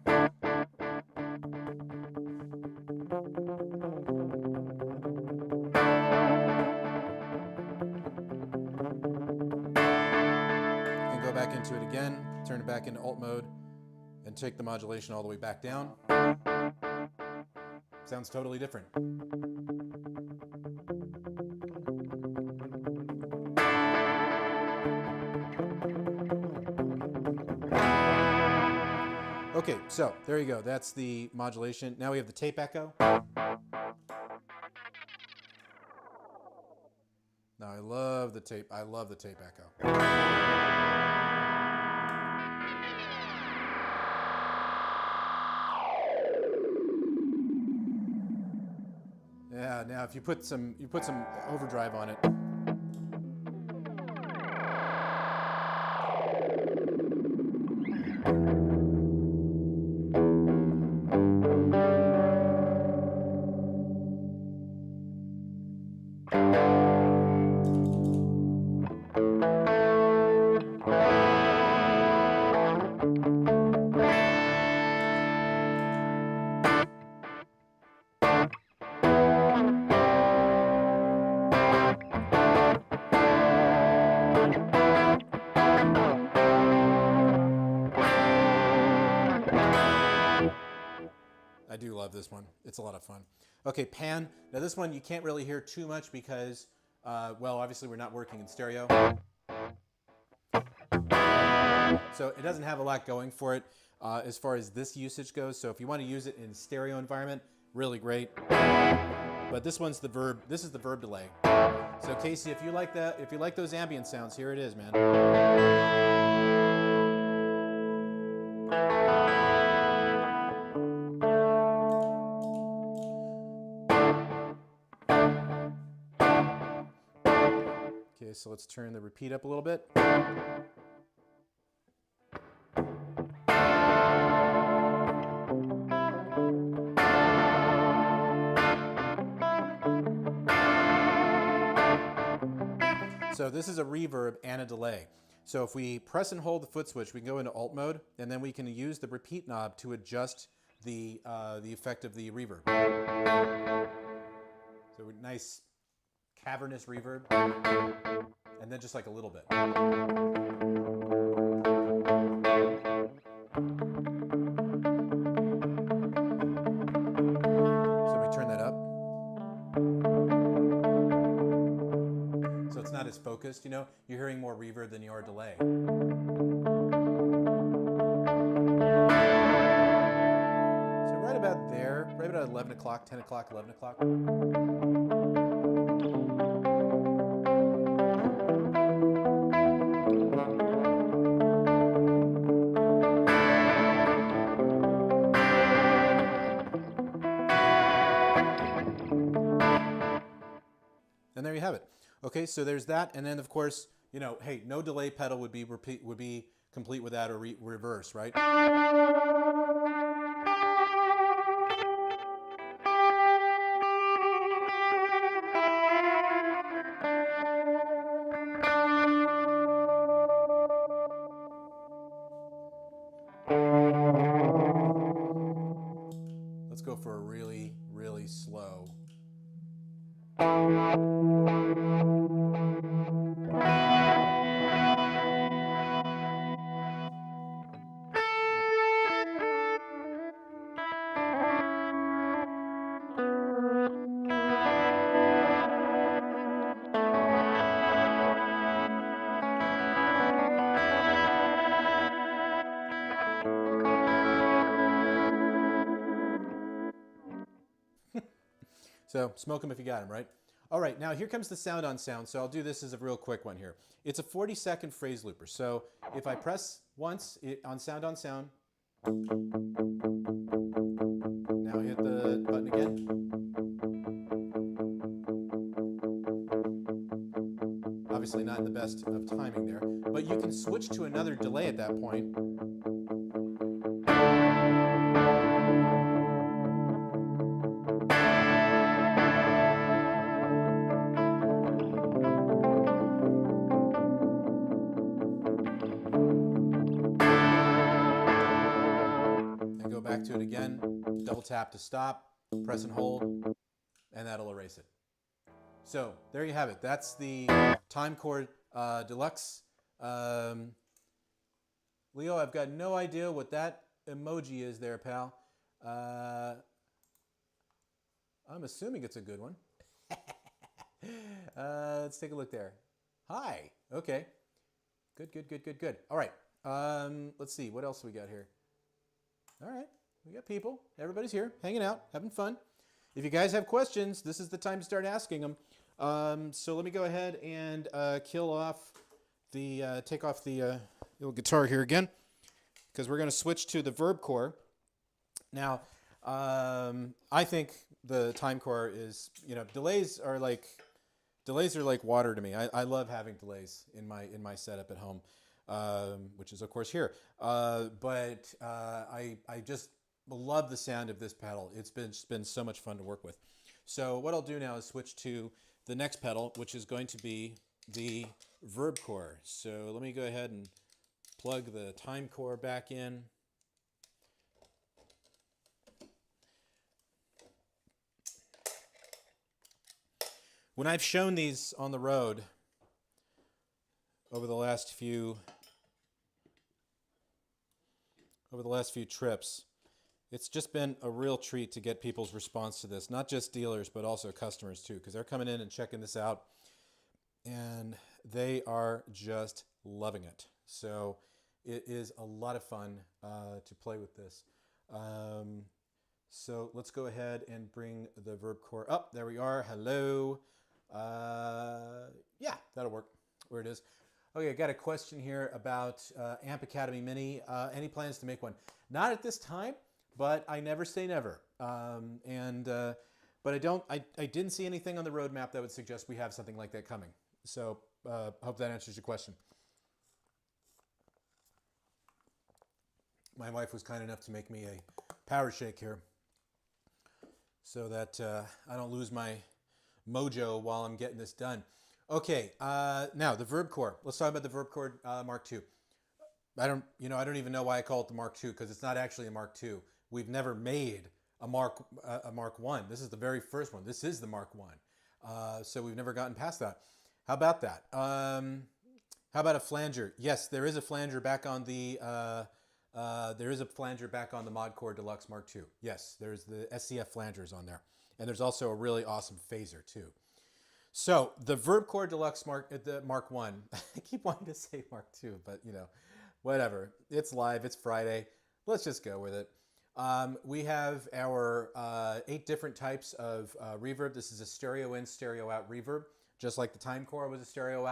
and go back into it again, turn it back into alt mode, and take the modulation all the way back down. Sounds totally different. Okay, so there you go. That's the modulation. Now we have the tape echo. Now I love the tape. I love the tape echo. Yeah, now if you put some overdrive on it. I do love this one. It's a lot of fun. Okay, pan. Now this one you can't really hear too much because, well, obviously we're not working in stereo. So it doesn't have a lot going for it as far as this usage goes. So if you want to use it in stereo environment, really great. But this one's the verb. This is the verb delay. So Casey, if you like that, if you like those ambient sounds, here it is, man. Okay, so let's turn the repeat up a little bit. So this is a reverb and a delay. So if we press and hold the foot switch, we can go into alt mode, and then we can use the repeat knob to adjust the effect of the reverb. So nice cavernous reverb, and then just like a little bit. So we turn that up. not as focused, you know? You're hearing more reverb than you are delay. So right about there, right about 11 o'clock, 10 o'clock, 11 o'clock. And there you have it. Okay, so there's that, and then of course, you know, hey, no delay pedal would be complete without a reverse, right? Let's go for a really, really slow. So smoke them if you got them, right? All right, now here comes the sound on sound. So I'll do this as a real quick one here. It's a 40-second phrase looper. So if I press once on sound, now hit the button again. Obviously not in the best of timing there, but you can switch to another delay at that point. Back to it again, double tap to stop, press and hold, and that'll erase it. So there you have it. That's the Timecore Deluxe. Leo, I've got no idea what that emoji is there, pal. I'm assuming it's a good one. Let's take a look there. Hi. Okay. Good. All right. Let's see. What else we got here? All right. We got people. Everybody's here, hanging out, having fun. If you guys have questions, this is the time to start asking them. So let me go ahead and take off the little guitar here again, because we're going to switch to the Verb Core. Now, I think the Timecore is, you know, delays are like water to me. I love having delays in my setup at home, which is of course here. But I just love the sound of this pedal. It's been so much fun to work with. So what I'll do now is switch to the next pedal, which is going to be the Verb Core. So let me go ahead and plug the Timecore back in. When I've shown these on the road over the last few trips, it's just been a real treat to get people's response to this, not just dealers, but also customers too, because they're coming in and checking this out, and they are just loving it. So it is a lot of fun to play with this. So let's go ahead and bring the Verb Core up. There we are. Hello. Yeah, that'll work. Where it is. Okay, I got a question here about Amp Academy Mini. Any plans to make one? Not at this time, but I never say never. But I didn't see anything on the roadmap that would suggest we have something like that coming. So hope that answers your question. My wife was kind enough to make me a power shake here so that I don't lose my mojo while I'm getting this done. Okay, now the Verb Core. Let's talk about the Verb Core Mark II. I don't even know why I call it the Mark II, because it's not actually a Mark II. We've never made a Mark I. This is the very first one. This is the Mark I. So we've never gotten past that. How about that? How about a flanger? Yes, there is a flanger back on the Mod Core Deluxe Mark II. Yes, there's the SCF flangers on there, and there's also a really awesome phaser too. So the Verb Core Deluxe the Mark 1. I keep wanting to say Mark 2, but you know, whatever. It's live. It's Friday. Let's just go with it. We have our 8 different types of reverb. This is a stereo in, stereo out reverb, just like the Time Core was a stereo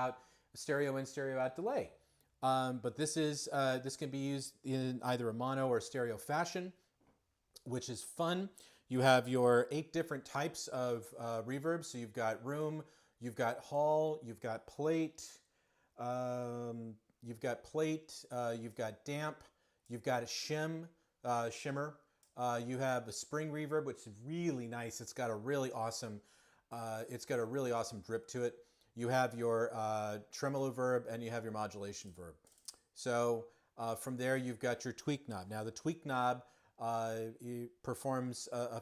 in, stereo out delay. But this can be used in either a mono or stereo fashion, which is fun. You have your 8 different types of reverb. So you've got room, you've got hall, you've got plate, you've got damp, you've got a shimmer. You have a spring reverb, which is really nice. It's got a really awesome drip to it. You have your tremolo verb and you have your modulation verb. So from there, you've got your tweak knob. Now the tweak knob it performs a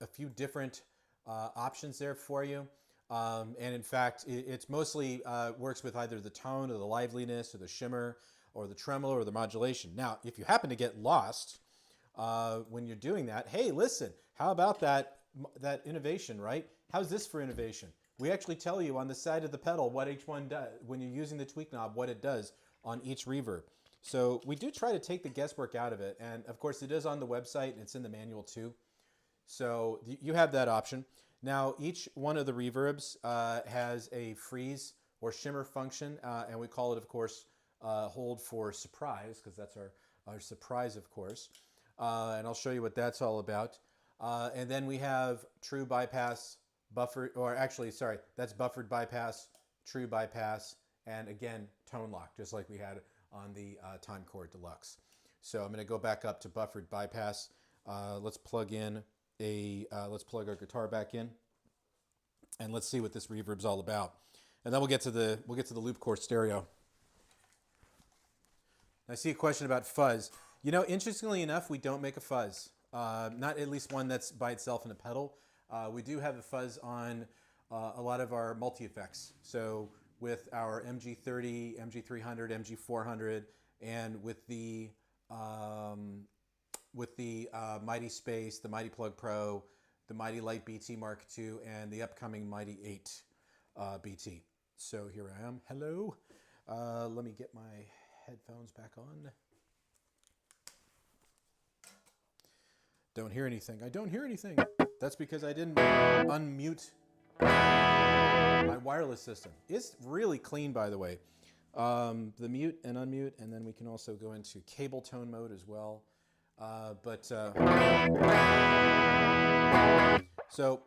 few different options there for you. And in fact, it's mostly works with either the tone or the liveliness or the shimmer or the tremolo or the modulation. Now, if you happen to get lost when you're doing that, hey, listen, how about that innovation, right? How's this for innovation? We actually tell you on the side of the pedal what each one does, when you're using the tweak knob, what it does on each reverb. So we do try to take the guesswork out of it. And of course it is on the website and it's in the manual too. So you have that option. Now each one of the reverbs has a freeze or shimmer function. And we call it, of course, hold for surprise, because that's our surprise, of course. And I'll show you what that's all about. And then we have true bypass, buffer, or actually, sorry, that's buffered bypass, true bypass, and again, tone lock, just like we had on the Time Core Deluxe. So I'm going to go back up to buffered bypass. Let's plug our guitar back in, and let's see what this reverb's all about. And then we'll get to the Loop Core Stereo. I see a question about fuzz. You know, interestingly enough, we don't make a fuzz. Not at least one that's by itself in a pedal. We do have a fuzz on a lot of our multi-effects. So with our MG30, MG300, MG400, and with the Mighty Space, the Mighty Plug Pro, the Mighty Light BT Mark II, and the upcoming Mighty 8 BT. So here I am. Hello. Let me get my headphones back on. Don't hear anything. I don't hear anything. That's because I didn't unmute my wireless system. It's really clean, by the way. The mute and unmute, and then we can also go into cable tone mode as well. So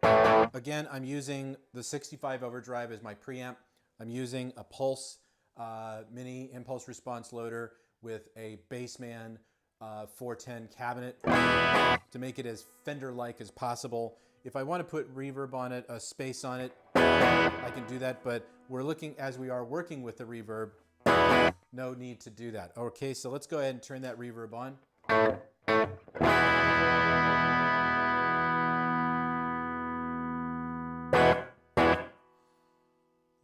again, I'm using the 65 overdrive as my preamp. I'm using a Pulse mini impulse response loader with a Bassman 410 cabinet to make it as Fender-like as possible. If I want to put reverb on it, a space on it, I can do that, but as we are working with the reverb, no need to do that. Okay, so let's go ahead and turn that reverb on.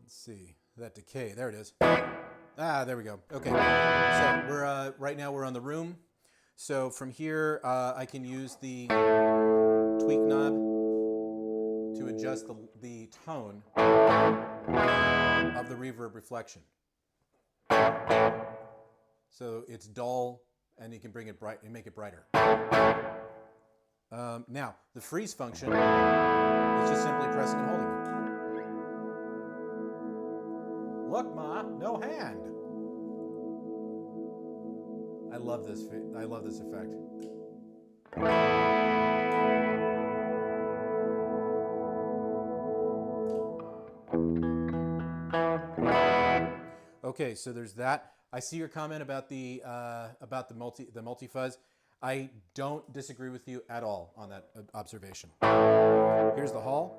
Let's see, that decay, there it is. Ah, there we go. Okay, so we're right now we're on the room. So from here, I can use the tweak knob to adjust the tone of the reverb reflection. So it's dull, and you can bring it bright and make it brighter. Now, the freeze function is just simply pressing and holding it. Look, Ma, no hand. I love this effect. Okay, so there's that. I see your comment about the multi fuzz. I don't disagree with you at all on that observation. Here's the hall.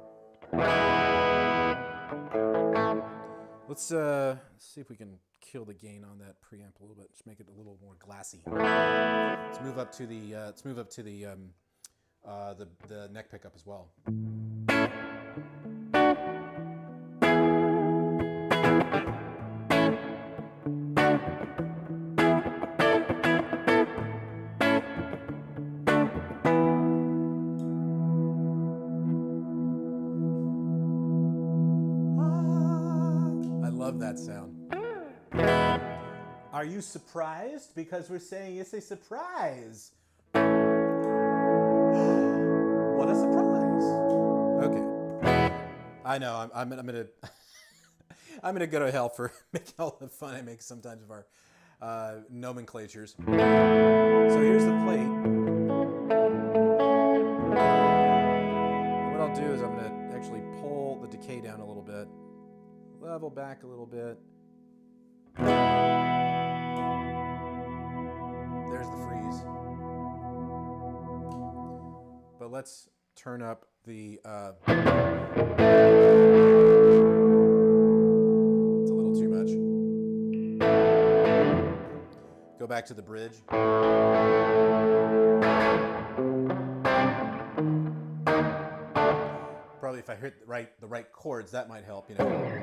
Let's see if we can kill the gain on that preamp a little bit. Just make it a little more glassy. Let's move up to the neck pickup as well. love that sound. Are you surprised? Because we're saying it's a surprise. What a surprise. Okay. I know, I'm gonna I'm gonna go to hell for making all the fun I make sometimes of our nomenclatures. So here's the plate. And what I'll do is I'm gonna actually pull the decay down a little bit, level back a little bit. There's the freeze. But let's turn up the it's a little too much. Go back to the bridge. Probably if I hit the right chords, that might help, you know.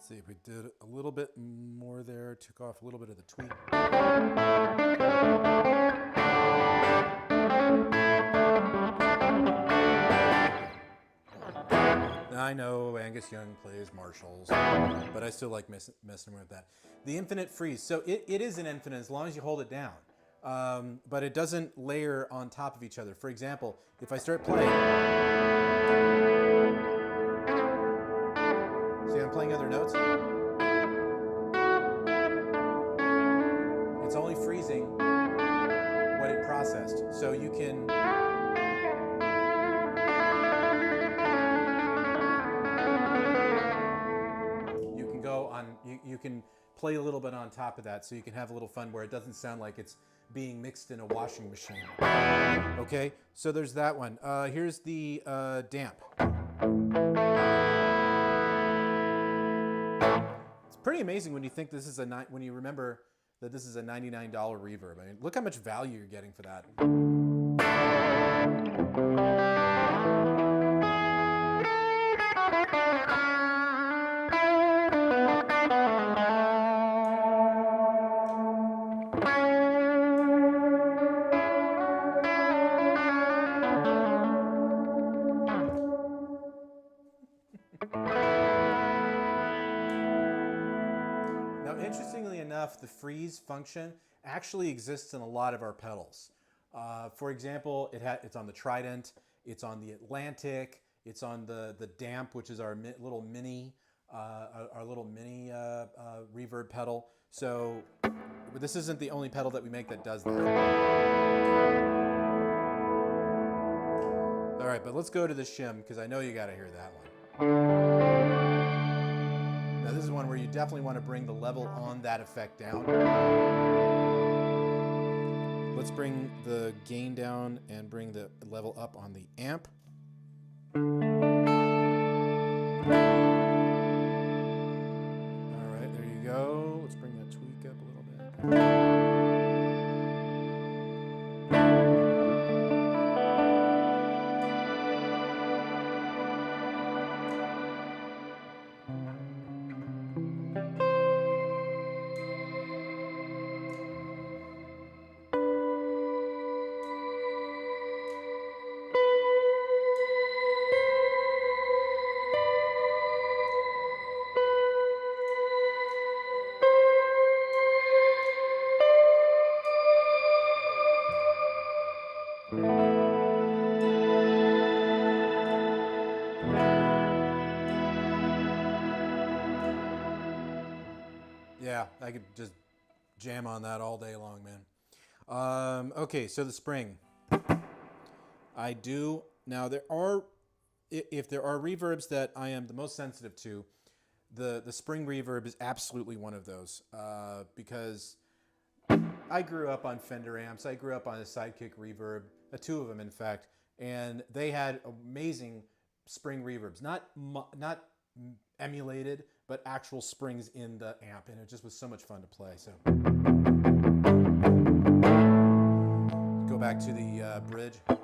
See if we did a little bit more there, took off a little bit of the tweak. Now I know Angus Young plays Marshalls, but I still like messing with that. The infinite freeze. So it is an infinite as long as you hold it down, but it doesn't layer on top of each other. For example, if I start playing, see I'm playing other notes? It's only freezing what it processed. So you can go on, you can play a little bit on top of that, so you can have a little fun where it doesn't sound like it's being mixed in a washing machine. Okay, so there's that one. Here's the damp. It's pretty amazing when you think this is when you remember that this is a $99 reverb. I mean, look how much value you're getting for that. Now, interestingly enough, the freeze function actually exists in a lot of our pedals. For example, it's on the Trident, it's on the Atlantic, it's on the Damp, which is our little mini reverb pedal. So this isn't the only pedal that we make that does that. All right, but let's go to the shim because I know you got to hear that one. Now this is one where you definitely want to bring the level on that effect down. Let's bring the gain down and bring the level up on the amp. All right, there you go. Let's bring that tweak up a little bit. Yeah, I could just jam on that all day long, man. Okay, so the spring. I do, now there are, if there are reverbs that I am the most sensitive to, the spring reverb is absolutely one of those, because I grew up on Fender amps. I grew up on a Sidekick reverb, two of them in fact, and they had amazing spring reverbs. Not emulated, but actual springs in the amp, and it just was so much fun to play. So go back to the bridge. Let's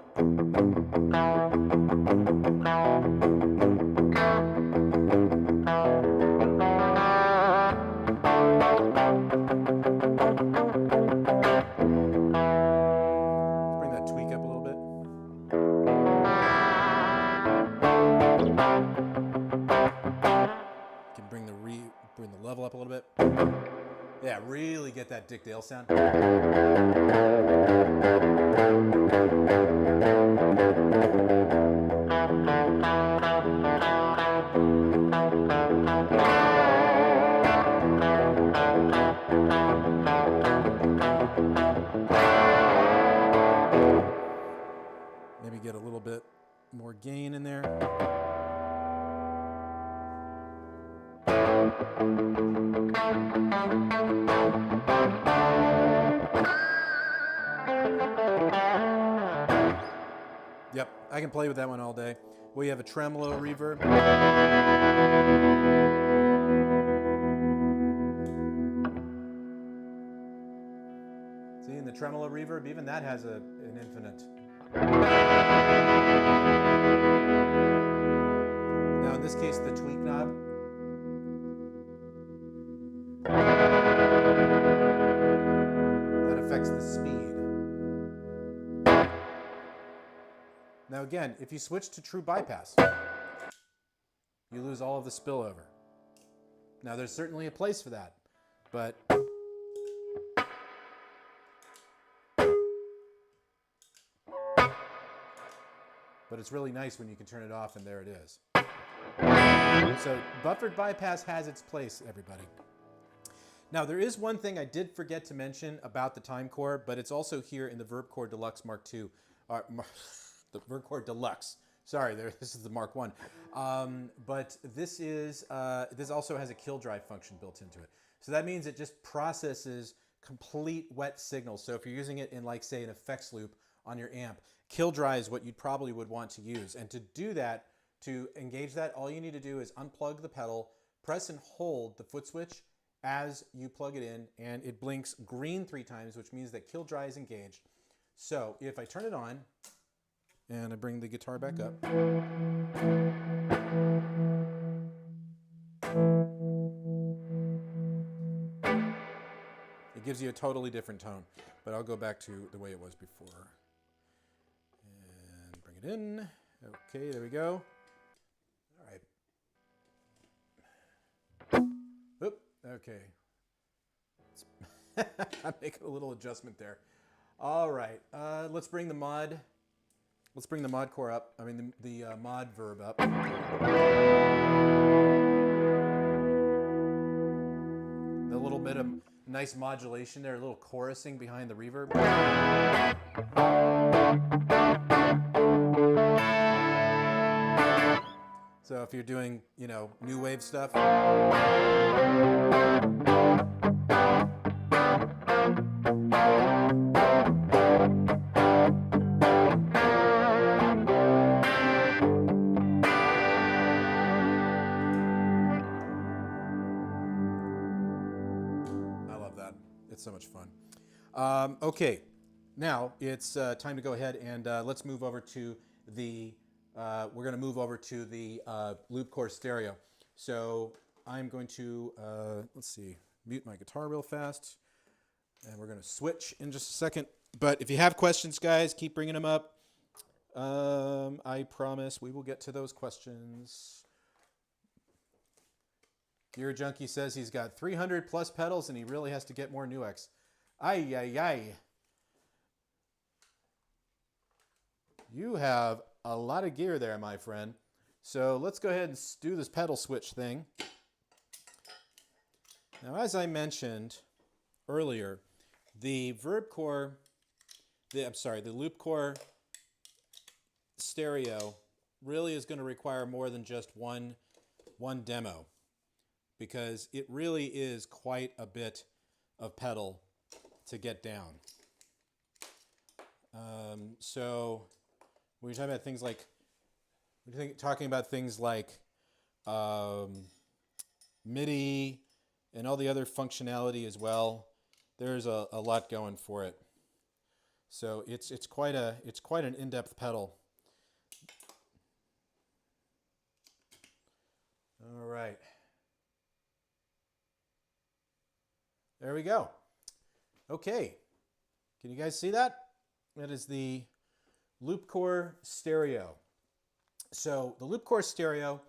bring that tweak up a little bit. Can bring the level up a little bit. Yeah, really get that Dick Dale sound. Maybe get a little bit more gain in there. Yep, I can play with that one all day. We have a tremolo reverb. See, in the tremolo reverb, even that has an infinite. Now in this case, the tweak knob. That affects the speed. Now again, if you switch to true bypass, you lose all of the spillover. Now there's certainly a place for that, but it's really nice when you can turn it off and there it is. So buffered bypass has its place, everybody. Now there is one thing I did forget to mention about the Time Core, but it's also here in the Verb Core Deluxe Mark II. The Verb Core Deluxe. Sorry, this is the Mark I. But this also has a kill drive function built into it. So that means it just processes complete wet signals. So if you're using it in, like, say, an effects loop on your amp, kill dry is what you probably would want to use. And to do that, to engage that, all you need to do is unplug the pedal, press and hold the foot switch as you plug it in, and it blinks green 3 times, which means that kill dry is engaged. So if I turn it on, and I bring the guitar back up, it gives you a totally different tone. But I'll go back to the way it was before. And bring it in. Okay, there we go. All right. Oop, okay. I'm making a little adjustment there. All right, let's bring the mod. Let's bring the mod core up. I mean the mod verb up. A little bit of nice modulation there, a little chorusing behind the reverb. So if you're doing, you know, new wave stuff. It's so much fun. Okay, now it's time to go ahead and let's move over to the, we're going to move over to the loop core stereo. So I'm going to, let's see, mute my guitar real fast, and we're going to switch in just a second. But if you have questions, guys, keep bringing them up. I promise we will get to those questions. Gear Junkie says he's got 300 plus pedals and he really has to get more NUX. Ay, ay, ay. You have a lot of gear there, my friend. So let's go ahead and do this pedal switch thing. Now, as I mentioned earlier, the Verb Core, the loop core stereo really is going to require more than just one demo, because it really is quite a bit of pedal to get down. So we're talking about things like, MIDI, and all the other functionality as well. There's a lot going for it. So it's quite an in-depth pedal. All right. There we go. Okay. Can you guys see that? That is the Loop Core Stereo. So the Loop Core Stereo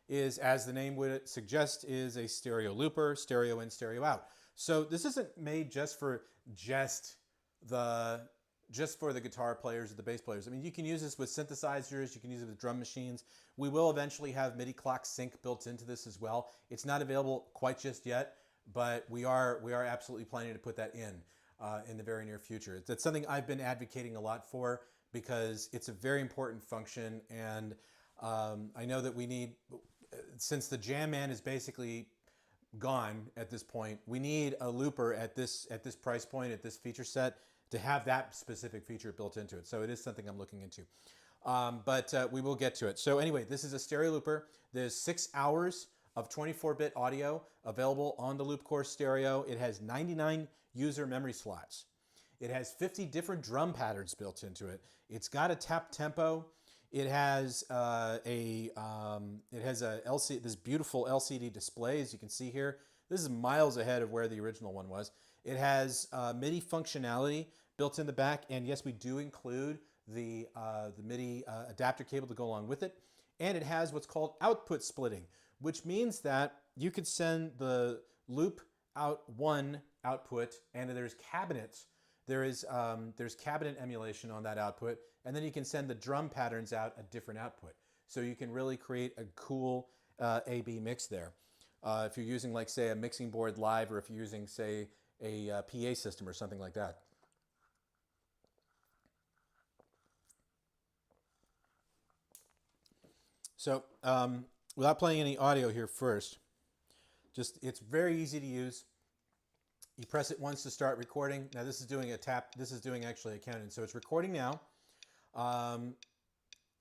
is, as the name would suggest, is a stereo looper, stereo in, stereo out. So this isn't made just for the guitar players or the bass players. I mean, you can use this with synthesizers, you can use it with drum machines. We will eventually have MIDI clock sync built into this as well. It's not available quite just yet, but we are absolutely planning to put that in the very near future. That's something I've been advocating a lot for because it's a very important function, and I know that we need, since the Jam Man is basically gone at this point, we need a looper at this price point, at this feature set, to have that specific feature built into it. So it is something I'm looking into. But we will get to it. So anyway, this is a stereo looper. There's 6 hours of 24-bit audio available on the Loop Core Stereo. It has 99 user memory slots. It has 50 different drum patterns built into it. It's got a tap tempo. It has this beautiful LCD display, as you can see here. This is miles ahead of where the original one was. It has MIDI functionality built in the back, and yes, we do include the MIDI adapter cable to go along with it. And it has what's called output splitting, which means that you could send the loop out one output, and there's cabinets. There's cabinet emulation on that output, and then you can send the drum patterns out a different output. So you can really create a cool A/B mix there. If you're using, like, say, a mixing board live, or if you're using, say, a PA system or something like that. So without playing any audio here first, it's very easy to use. You press it once to start recording. Now this is doing a tap. This is doing actually a count-in. So it's recording now.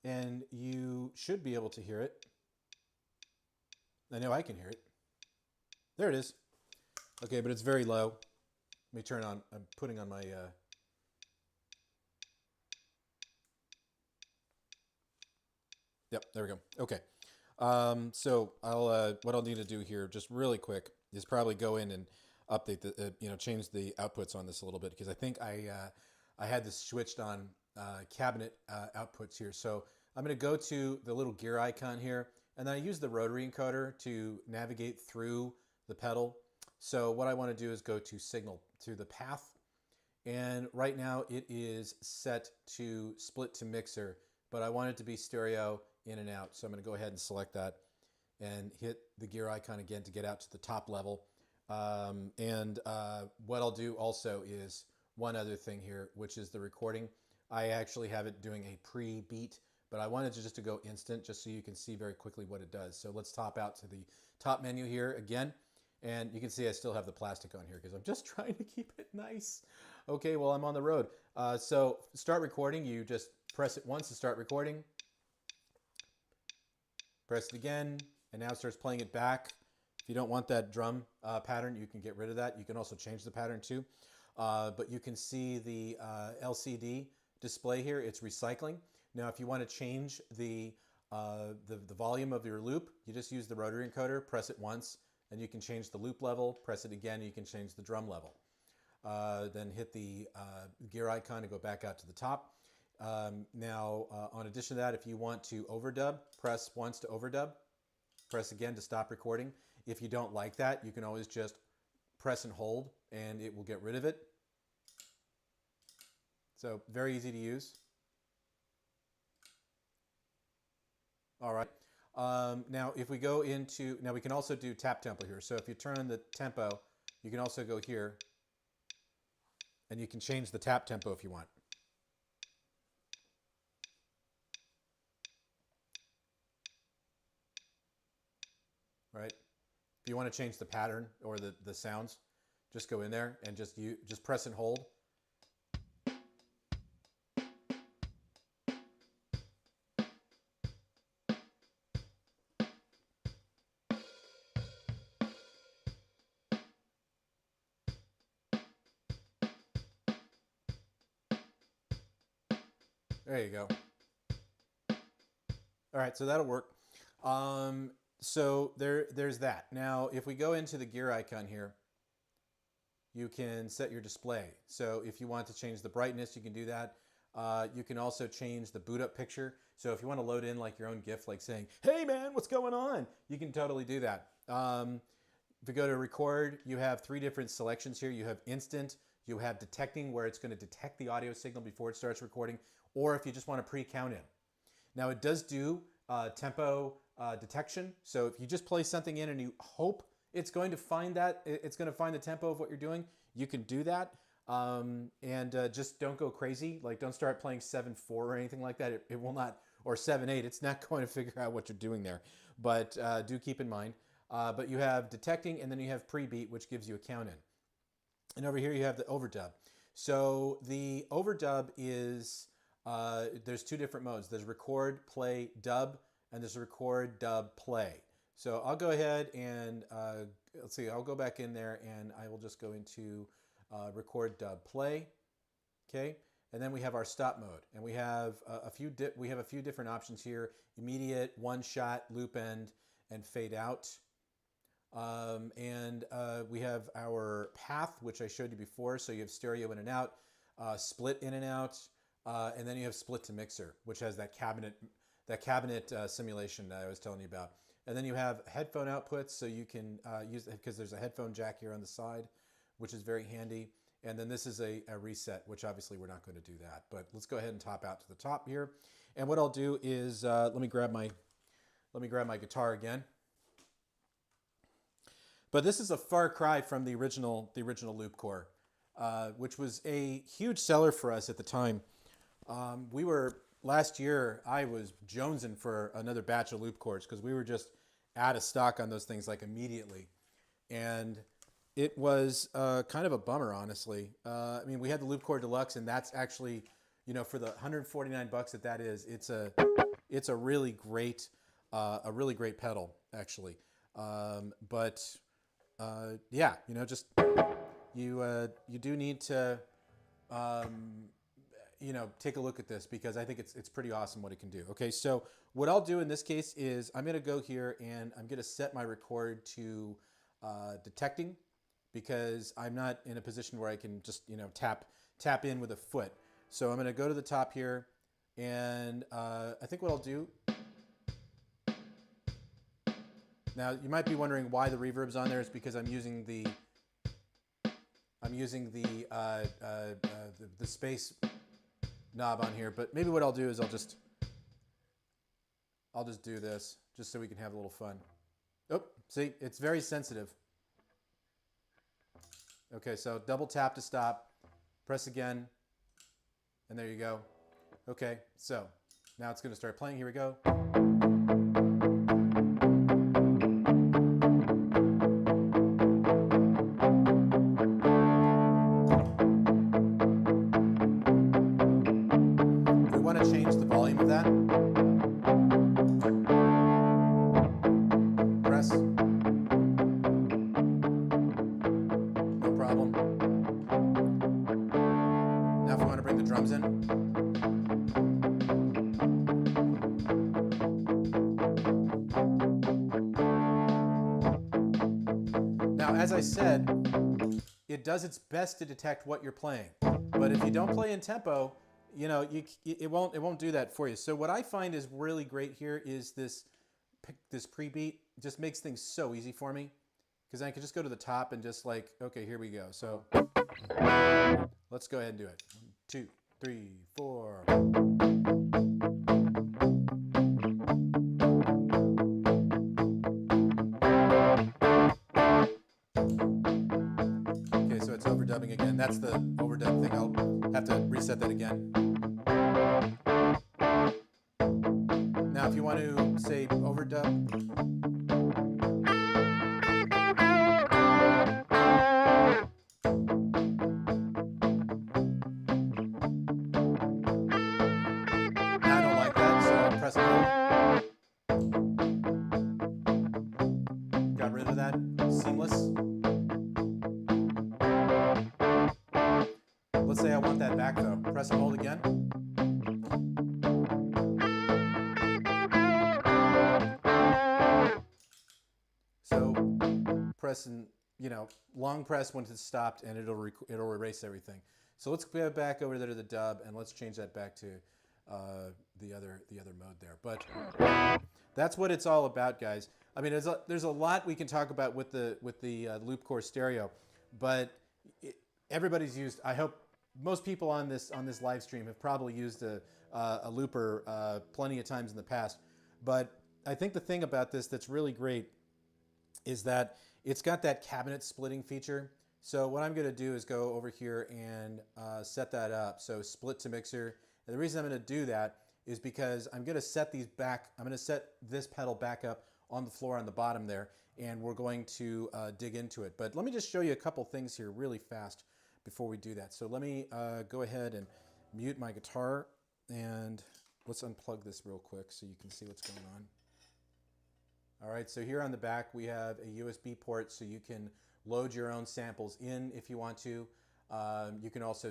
And you should be able to hear it. I know I can hear it. There it is. Okay, but it's very low. Let me turn on. I'm putting on my... Yep, there we go. Okay. So what I'll need to do here, just really quick, is probably go in and update the, change the outputs on this a little bit, because I think I had this switched on cabinet outputs here. So I'm going to go to the little gear icon here, and then I use the rotary encoder to navigate through the pedal. So what I want to do is go to signal, to the path, and right now it is set to split to mixer, but I want it to be stereo in and out. So I'm going to go ahead and select that and hit the gear icon again to get out to the top level. What I'll do also is one other thing here, which is the recording. I actually have it doing a pre-beat, but I wanted just to go instant, just so you can see very quickly what it does. So let's top out to the top menu here again. And you can see I still have the plastic on here because I'm just trying to keep it nice. Okay, well, I'm on the road. So start recording, you just press it once to start recording. Press it again, and now it starts playing it back. If you don't want that drum pattern, you can get rid of that. You can also change the pattern too. But you can see the LCD display here. It's recycling. Now, if you want to change the volume of your loop, you just use the rotary encoder, press it once, and you can change the loop level. Press it again, and you can change the drum level. Then hit the gear icon to go back out to the top. Now, on addition to that, if you want to overdub, press once to overdub. Press again to stop recording. If you don't like that, you can always just press and hold, and it will get rid of it. So very easy to use. All right. Now, if we go into, now we can also do tap tempo here. So if you turn on the tempo, you can also go here, and you can change the tap tempo if you want. Right? If you want to change the pattern or the sounds, just go in there and just press and hold. There you go. All right, so that'll work. So there's that. Now, if we go into the gear icon here, you can set your display. So if you want to change the brightness, you can do that. You can also change the boot up picture. So if you want to load in like your own GIF, like saying, "Hey man, what's going on?" You can totally do that. If you go to record, you have 3 different selections here. You have instant, you have detecting, where it's going to detect the audio signal before it starts recording, or if you just want to pre-count in. Now it does do tempo detection. So if you just play something in and you hope it's going to find the tempo of what you're doing, you can do that. Just don't go crazy. Like, don't start playing 7/4 or anything like that. It will not, or 7/8. It's not going to figure out what you're doing there. But do keep in mind. But you have detecting, and then you have pre-beat, which gives you a count in. And over here you have the overdub. So the overdub is, there's 2 different modes. There's record, play, dub, and there's record, dub, play. So I'll go ahead and, let's see, I'll go back in there and I will just go into record, dub, play. Okay. And then we have our stop mode, and we have a few different options here: immediate, one shot, loop end, and fade out. We have our path, which I showed you before. So you have stereo in and out, split in and out, and then you have split to mixer, which has that cabinet simulation that I was telling you about. And then you have headphone outputs, so you can use it because there's a headphone jack here on the side, which is very handy. And then this is a reset, which obviously we're not going to do that. But let's go ahead and top out to the top here. And what I'll do is let me grab my guitar again. But this is a far cry from the original Loop Core, which was a huge seller for us at the time. Last year, I was jonesing for another batch of Loop Cores because we were just out of stock on those things like immediately. And it was kind of a bummer, honestly. I mean, we had the Loop Core Deluxe, and that's actually, you know, for the $149 that is, it's a really great pedal, actually. Yeah, you know, just you do need to you know, take a look at this because I think it's pretty awesome what it can do. Okay, so what I'll do in this case is I'm going to go here and I'm going to set my record to detecting, because I'm not in a position where I can just, you know, tap in with a foot. So I'm going to go to the top here, and I think what I'll do. Now you might be wondering why the reverb's on there. It's because I'm using the space knob on here. But maybe what I'll do is I'll just do this just so we can have a little fun. Oh, see, it's very sensitive. Okay, so double tap to stop, press again, and there you go. Okay, so now it's going to start playing. Here we go. We want to change the volume of that. Press. No problem. Now if we want to bring the drums in. Now, as I said, it does its best to detect what you're playing. But if you don't play in tempo, you know, it won't do that for you. So what I find is really great here is this pre-beat. Just makes things so easy for me, because I can just go to the top and just like, okay, here we go. So let's go ahead and do it. 1, 2, 3, 4. Okay, so it's overdubbing again. That's the overdub thing. I'll have to reset that again. Now, if you want to say overdub, now I don't like that, so I'll press hold. Got rid of that. Seamless. Let's say I want that back though. Press and hold again. press and, you know, long press once it's stopped, and it'll erase everything. So let's go back over there to the dub, and let's change that back to the other mode there. But that's what it's all about, guys. I mean, there's a lot we can talk about with the Loop Core stereo, but everybody's used. I hope most people on this live stream have probably used a looper plenty of times in the past. But I think the thing about this that's really great is that it's got that cabinet splitting feature. So what I'm going to do is go over here and set that up. So split to mixer. And the reason I'm going to do that is because I'm going to set these back. I'm going to set this pedal back up on the floor on the bottom there, and we're going to dig into it. But let me just show you a couple things here really fast before we do that. So let me go ahead and mute my guitar, and let's unplug this real quick so you can see what's going on. All right, so here on the back we have a USB port, so you can load your own samples in if you want to. You can also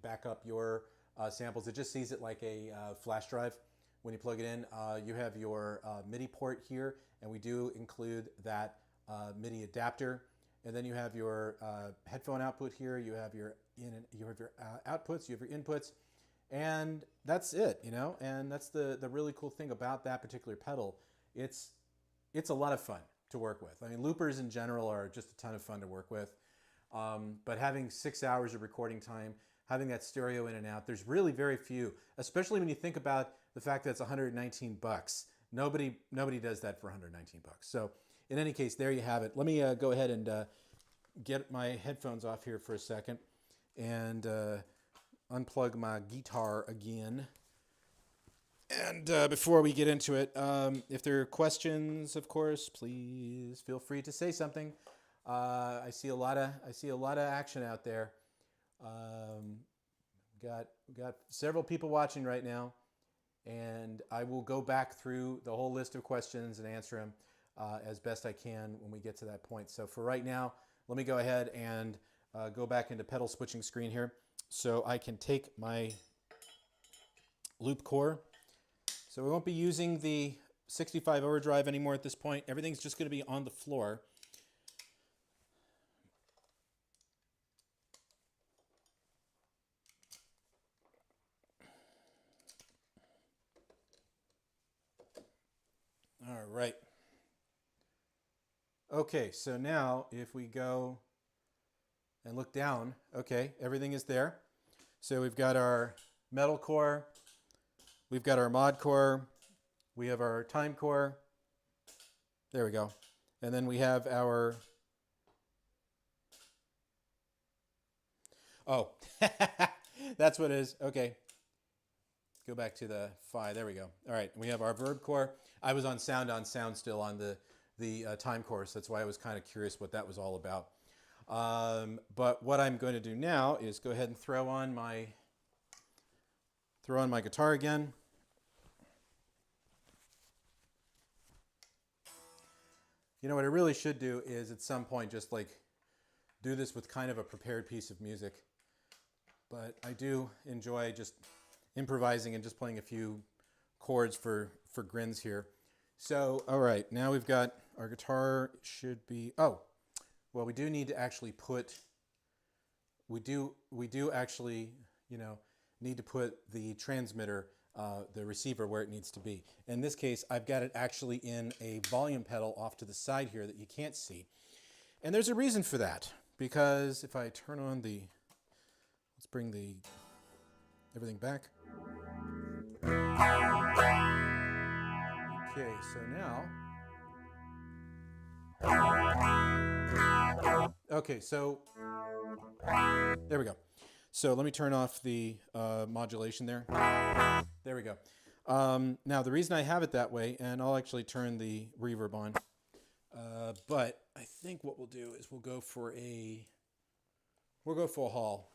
back up your samples. It just sees it like a flash drive when you plug it in. You have your MIDI port here, and we do include that MIDI adapter. And then you have your headphone output here. You have your outputs. You have your inputs, and that's it. You know, and that's the really cool thing about that particular pedal. It's a lot of fun to work with. I mean, loopers in general are just a ton of fun to work with. But having 6 hours of recording time, having that stereo in and out, there's really very few, especially when you think about the fact that it's 119 bucks. Nobody does that for 119 bucks. So in any case, there you have it. Let me go ahead and get my headphones off here for a second and unplug my guitar again. And before we get into it, if there are questions, of course, please feel free to say something. I see a lot of action out there. Got several people watching right now, and I will go back through the whole list of questions and answer them as best I can when we get to that point. So for right now, let me go ahead and go back into pedal switching screen here, so I can take my Loop Core. So we won't be using the 65 overdrive anymore at this point. Everything's just going to be on the floor. All right. Okay, so now if we go and look down, okay, everything is there. So we've got our metal core, we've got our mod core, we have our time core. There we go. And then we have our, oh, that's what it is. Okay. Go back to the phi. There we go. All right. We have our Verb Core. I was on sound still on the time course. That's why I was kind of curious what that was all about. But what I'm going to do now is go ahead and throw on my guitar again. You know what I really should do is at some point just like do this with kind of a prepared piece of music. But I do enjoy just improvising and just playing a few chords for grins here. So, all right, now we've got our guitar should be, oh, well, we do need to actually put, we do actually, you know, need to put the transmitter, the receiver where it needs to be. In this case, I've got it actually in a volume pedal off to the side here that you can't see. And there's a reason for that, because if I turn on the, let's bring the everything back. Okay, so now, okay, so there we go. So let me turn off the modulation there. There we go. Now the reason I have it that way, and I'll actually turn the reverb on, but I think what we'll do is we'll go for a hall.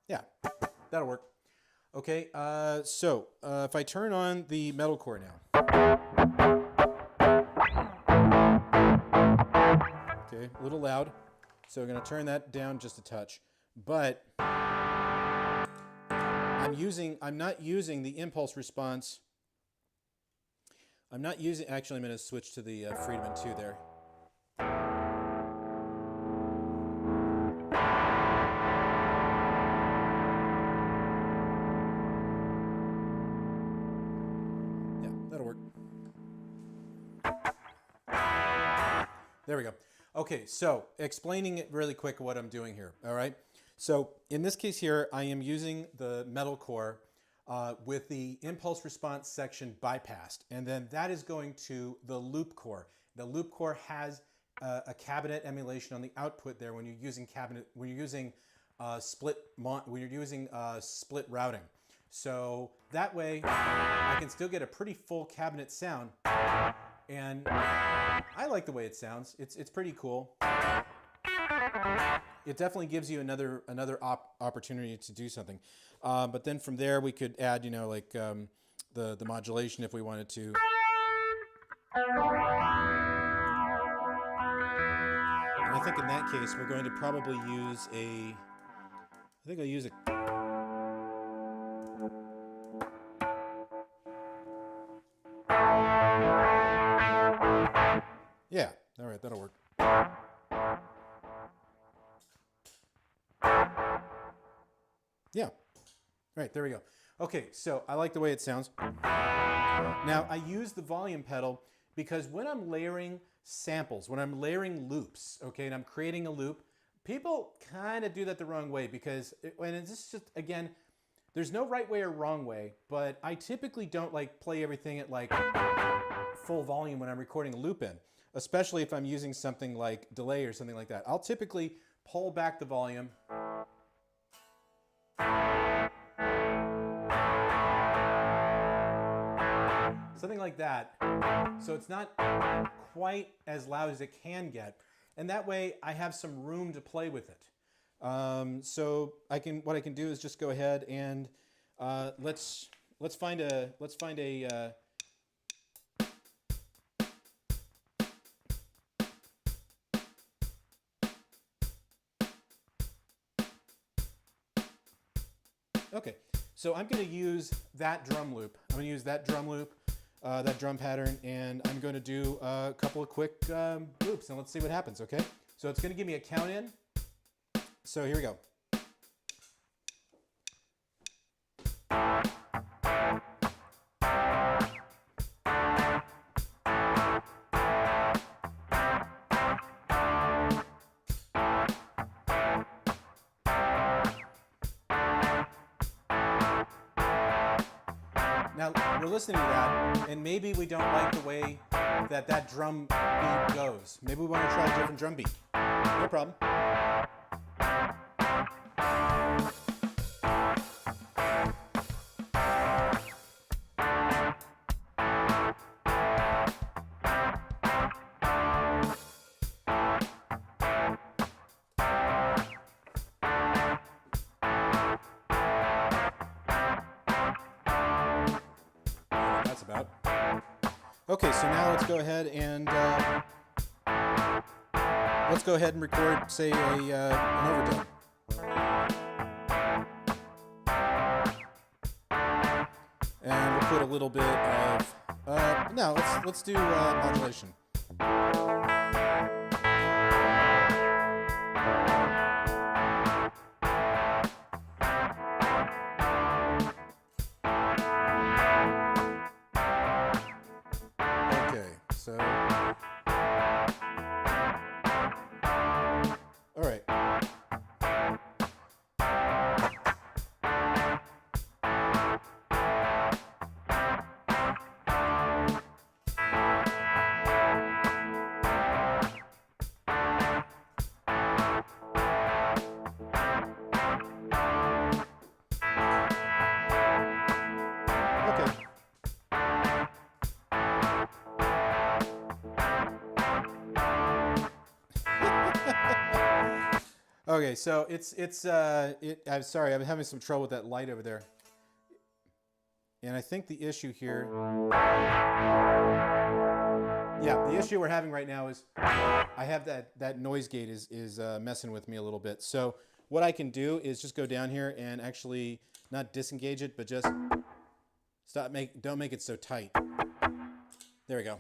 Yeah, that'll work. Okay, so if I turn on the metalcore now. Okay, a little loud. So we're going to turn that down just a touch. But I'm not using the impulse response. Actually I'm going to switch to the Friedman 2 there. There we go. Okay, so explaining it really quick what I'm doing here, all right? So in this case here, I am using the metal core with the impulse response section bypassed, and then that is going to the loop core. The loop core has a cabinet emulation on the output there when you're using split routing. So that way I can still get a pretty full cabinet sound, and I like the way it sounds. It's pretty cool. It definitely gives you another opportunity to do something. But then from there we could add, you know, like the modulation if we wanted to. And I think in that case we're going to probably use I think I'll use a. Yeah, all right, that'll work. Yeah, right, there we go. Okay, so I like the way it sounds. Now I use the volume pedal because when I'm layering samples, when I'm layering loops, okay, and I'm creating a loop, people kind of do that the wrong way because, and it's just, again, there's no right way or wrong way, but I typically don't like play everything at like full volume when I'm recording a loop in, especially if I'm using something like delay or something like that. I'll typically pull back the volume. Something like that. So it's not quite as loud as it can get. And that way I have some room to play with it. So what I can do is just go ahead and let's find a okay, so I'm going to use that drum loop. I'm going to use that drum loop, that drum pattern, and I'm going to do a couple of quick loops, and let's see what happens, okay? So it's going to give me a count in. So here we go. Now, we're listening to that, and maybe we don't like the way that drum beat goes. Maybe we want to try a different drum beat. No problem. That's about. Okay, so now let's go ahead and record, say, an overdub. And we'll put a little bit of no, let's do modulation. So, all right. Okay. Okay, so I'm sorry, I'm having some trouble with that light over there. And I think the issue here, yeah, the issue we're having right now is I have that noise gate is messing with me a little bit. So what I can do is just go down here and actually not disengage it, but just don't make it so tight. There we go.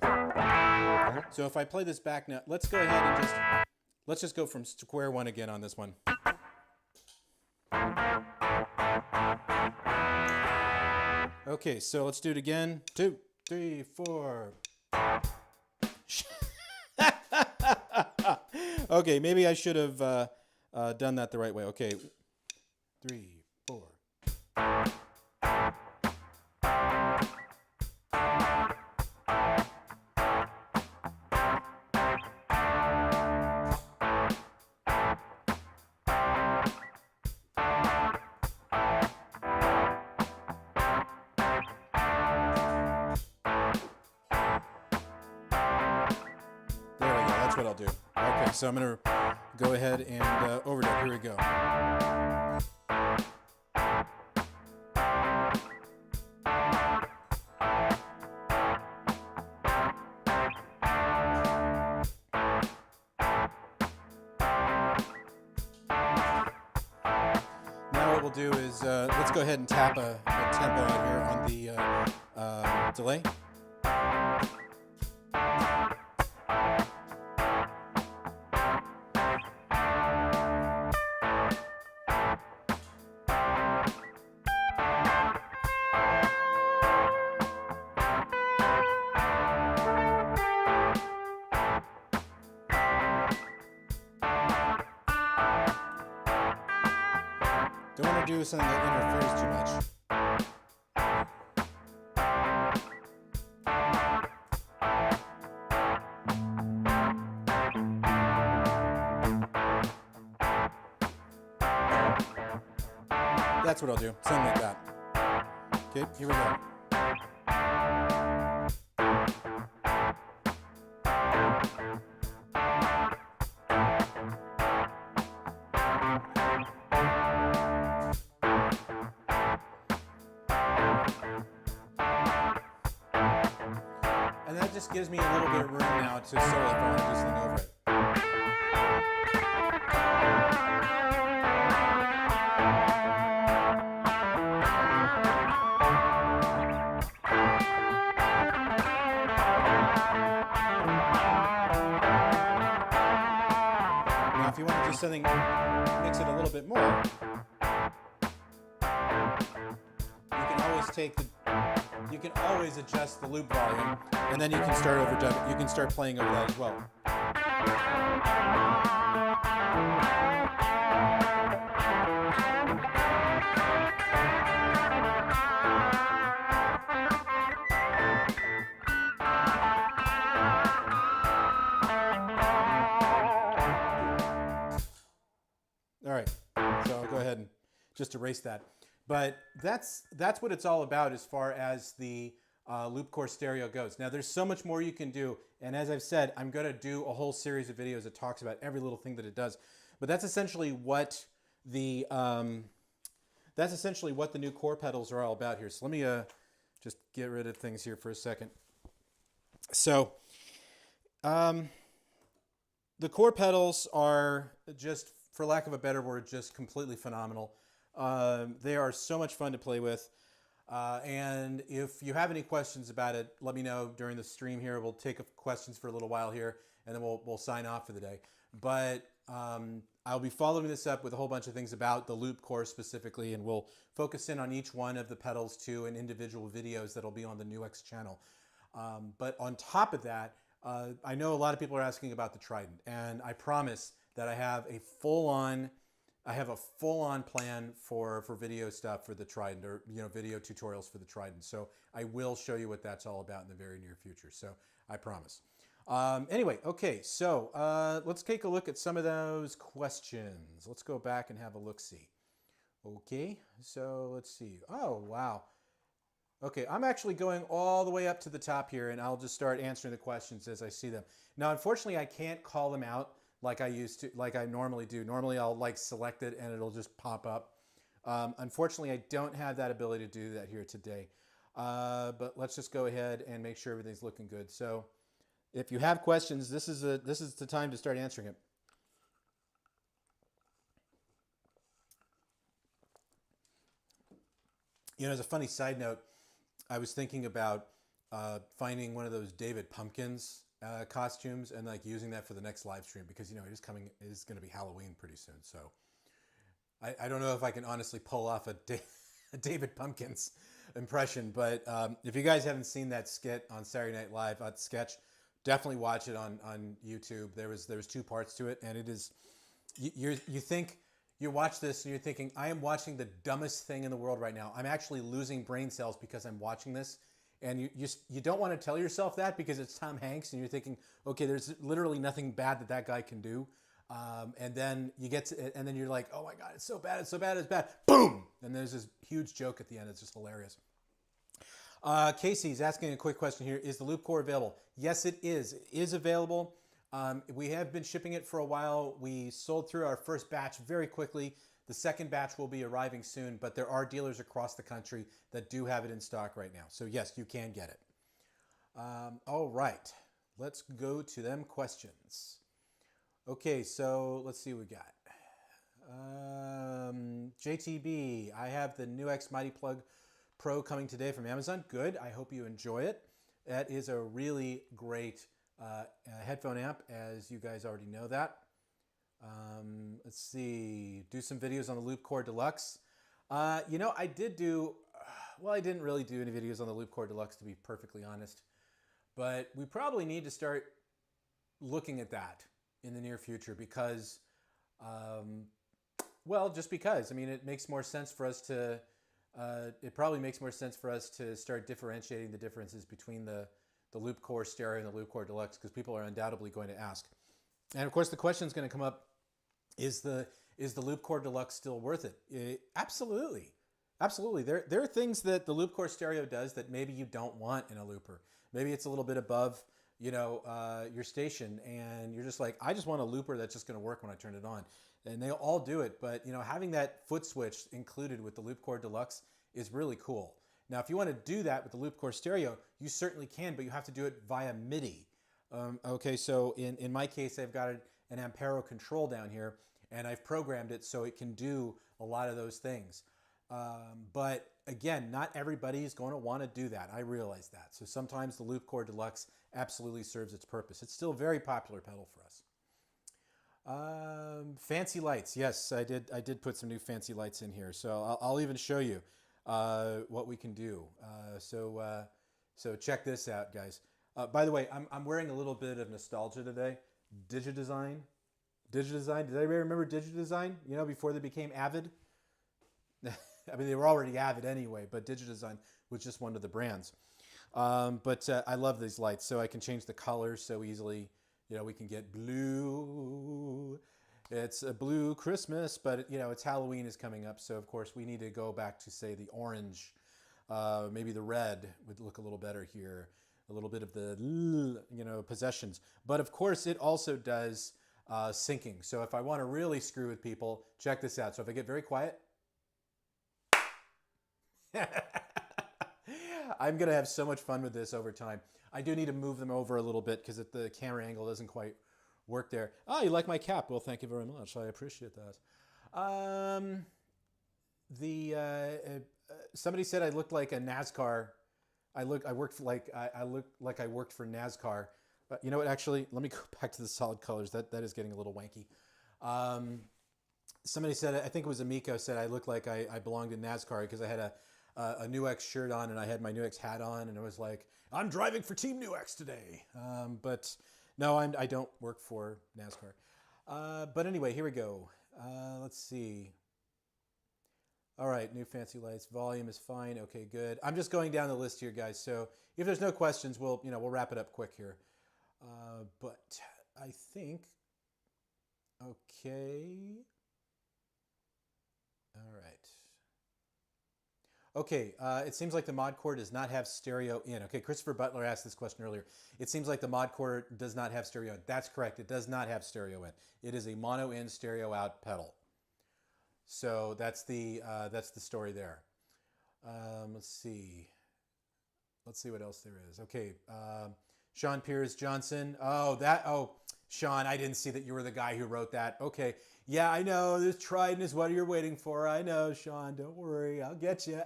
So if I play this back now, let's go ahead and let's just go from square one again on this one. Okay, so let's do it again. 2, 3, 4. Okay, maybe I should have done that the right way. Okay, 3, 4. That's what I'll do. Okay, so I'm going to go ahead and overdub. Here we go. Now what we'll do is let's go ahead and tap a tempo out here on the delay. Don't want to do something that interferes too much. That's what I'll do, something like that. Okay, here we go. And that just gives me a little bit of room now to solo if I want to do something over it. Now if you want to do something, mix it a little bit more, you can always adjust the loop volume, and then you can start overdub. You can start playing over that as well. All right, so I'll go ahead and just erase that. But that's what it's all about as far as the Loop Core stereo goes. Now there's so much more you can do, and as I've said, I'm going to do a whole series of videos that talks about every little thing that it does. But that's essentially what the new core pedals are all about here. So let me just get rid of things here for a second. So the core pedals are just, for lack of a better word, just completely phenomenal. They are so much fun to play with. And if you have any questions about it, let me know during the stream here. We'll take questions for a little while here, and then we'll sign off for the day. But I'll be following this up with a whole bunch of things about the Loop Core specifically, and we'll focus in on each one of the pedals too in individual videos that'll be on the NUX channel. But on top of that, I know a lot of people are asking about the Trident, and I promise that I have a full-on plan for video stuff for the Trident, or video tutorials for the Trident. So I will show you what that's all about in the very near future. So I promise. Anyway, okay, so let's take a look at some of those questions. Let's go back and have a look-see. Okay, so let's see. Oh, wow. Okay, I'm actually going all the way up to the top here, and I'll just start answering the questions as I see them. Now, unfortunately, I can't call them out like I normally do. Normally, I'll select it and it'll just pop up. Unfortunately, I don't have that ability to do that here today. But let's just go ahead and make sure everything's looking good. So, if you have questions, this is the time to start answering it. As a funny side note, I was thinking about finding one of those David Pumpkins costumes and using that for the next live stream, because it is going to be Halloween pretty soon. So I don't know if I can honestly pull off a David Pumpkins impression, but if you guys haven't seen that skit on Saturday Night Live, sketch, definitely watch it on YouTube. There was 2 parts to it, and it is you think you watch this and you're thinking, I am watching the dumbest thing in the world right now. I'm actually losing brain cells because I'm watching this. And you don't want to tell yourself that because it's Tom Hanks and you're thinking, okay, there's literally nothing bad that guy can do. And then you get to, and then you're like, oh my God, it's so bad, it's so bad, it's bad. Boom! And there's this huge joke at the end. It's just hilarious. Casey's asking a quick question here. Is the Loop Core available? Yes, it is. It is available. We have been shipping it for a while. We sold through our first batch very quickly. The second batch will be arriving soon, but there are dealers across the country that do have it in stock right now. So yes, you can get it. All right, let's go to them questions. Okay, so let's see what we got. JTB, I have the NUX Mighty Plug Pro coming today from Amazon. Good, I hope you enjoy it. That is a really great headphone amp, as you guys already know that. Let's see, do some videos on the Loop Core Deluxe. You know, I did do, well, I didn't really do any videos on the Loop Core Deluxe, to be perfectly honest. But we probably need to start looking at that in the near future because, well, just because. I mean, it makes more sense for us to, it probably makes more sense for us to start differentiating the differences between the Loop Core Stereo and the Loop Core Deluxe, because people are undoubtedly going to ask. And of course, the question is going to come up, is the Loop Core Deluxe still worth it? Absolutely. Absolutely. There are things that the Loop Core Stereo does that maybe you don't want in a looper. Maybe it's a little bit above, you know, your station, and you're just like, I just want a looper that's just going to work when I turn it on. And they all do it, but you know, having that foot switch included with the Loop Core Deluxe is really cool. Now, if you want to do that with the Loop Core Stereo, you certainly can, but you have to do it via MIDI. Okay, so in my case, I've got an Ampero control down here, and I've programmed it so it can do a lot of those things. But again, not everybody is going to want to do that. I realize that. So sometimes the Loop Core Deluxe absolutely serves its purpose. It's still a very popular pedal for us. Fancy lights. Yes, I did put some new fancy lights in here. So I'll even show you what we can do. So check this out, guys. By the way, I'm wearing a little bit of nostalgia today. Digidesign. Did anybody remember Digidesign? You know, before they became Avid? I mean, they were already Avid anyway, but Digidesign was just one of the brands. But I love these lights, so I can change the colors so easily. You know, we can get blue. It's a blue Christmas, but you know, it's Halloween is coming up, so of course we need to go back to, say, the orange. Maybe the red would look a little better here. A little bit of the, you know, possessions. But of course, it also does syncing. So if I want to really screw with people, check this out. So if I get very quiet, I'm going to have so much fun with this over time. I do need to move them over a little bit because the camera angle doesn't quite work there. Oh, you like my cap? Well, thank you very much. I appreciate that. Somebody said I looked like a NASCAR. I look like I worked for NASCAR. You know what? Actually, let me go back to the solid colors. That is getting a little wanky. Somebody said, I think it was Amico, said I looked like I belonged in NASCAR because I had a NUX shirt on and I had my NUX hat on, and it was like, I'm driving for Team NUX today. But no, I don't work for NASCAR. But anyway, here we go. Let's see. All right, new fancy lights. Volume is fine. Okay, good. I'm just going down the list here, guys. So if there's no questions, we'll wrap it up quick here. But I think, okay. All right. Okay, it seems like the mod core does not have stereo in. Okay, Christopher Butler asked this question earlier. It seems like the mod core does not have stereo in. That's correct. It does not have stereo in. It is a mono in, stereo out pedal. So that's the story there. Let's see what else there is. Okay, Sean Piers Johnson. Oh, Sean, I didn't see that you were the guy who wrote that. Okay, yeah, I know. This Trident is what you're waiting for. I know, Sean. Don't worry. I'll get you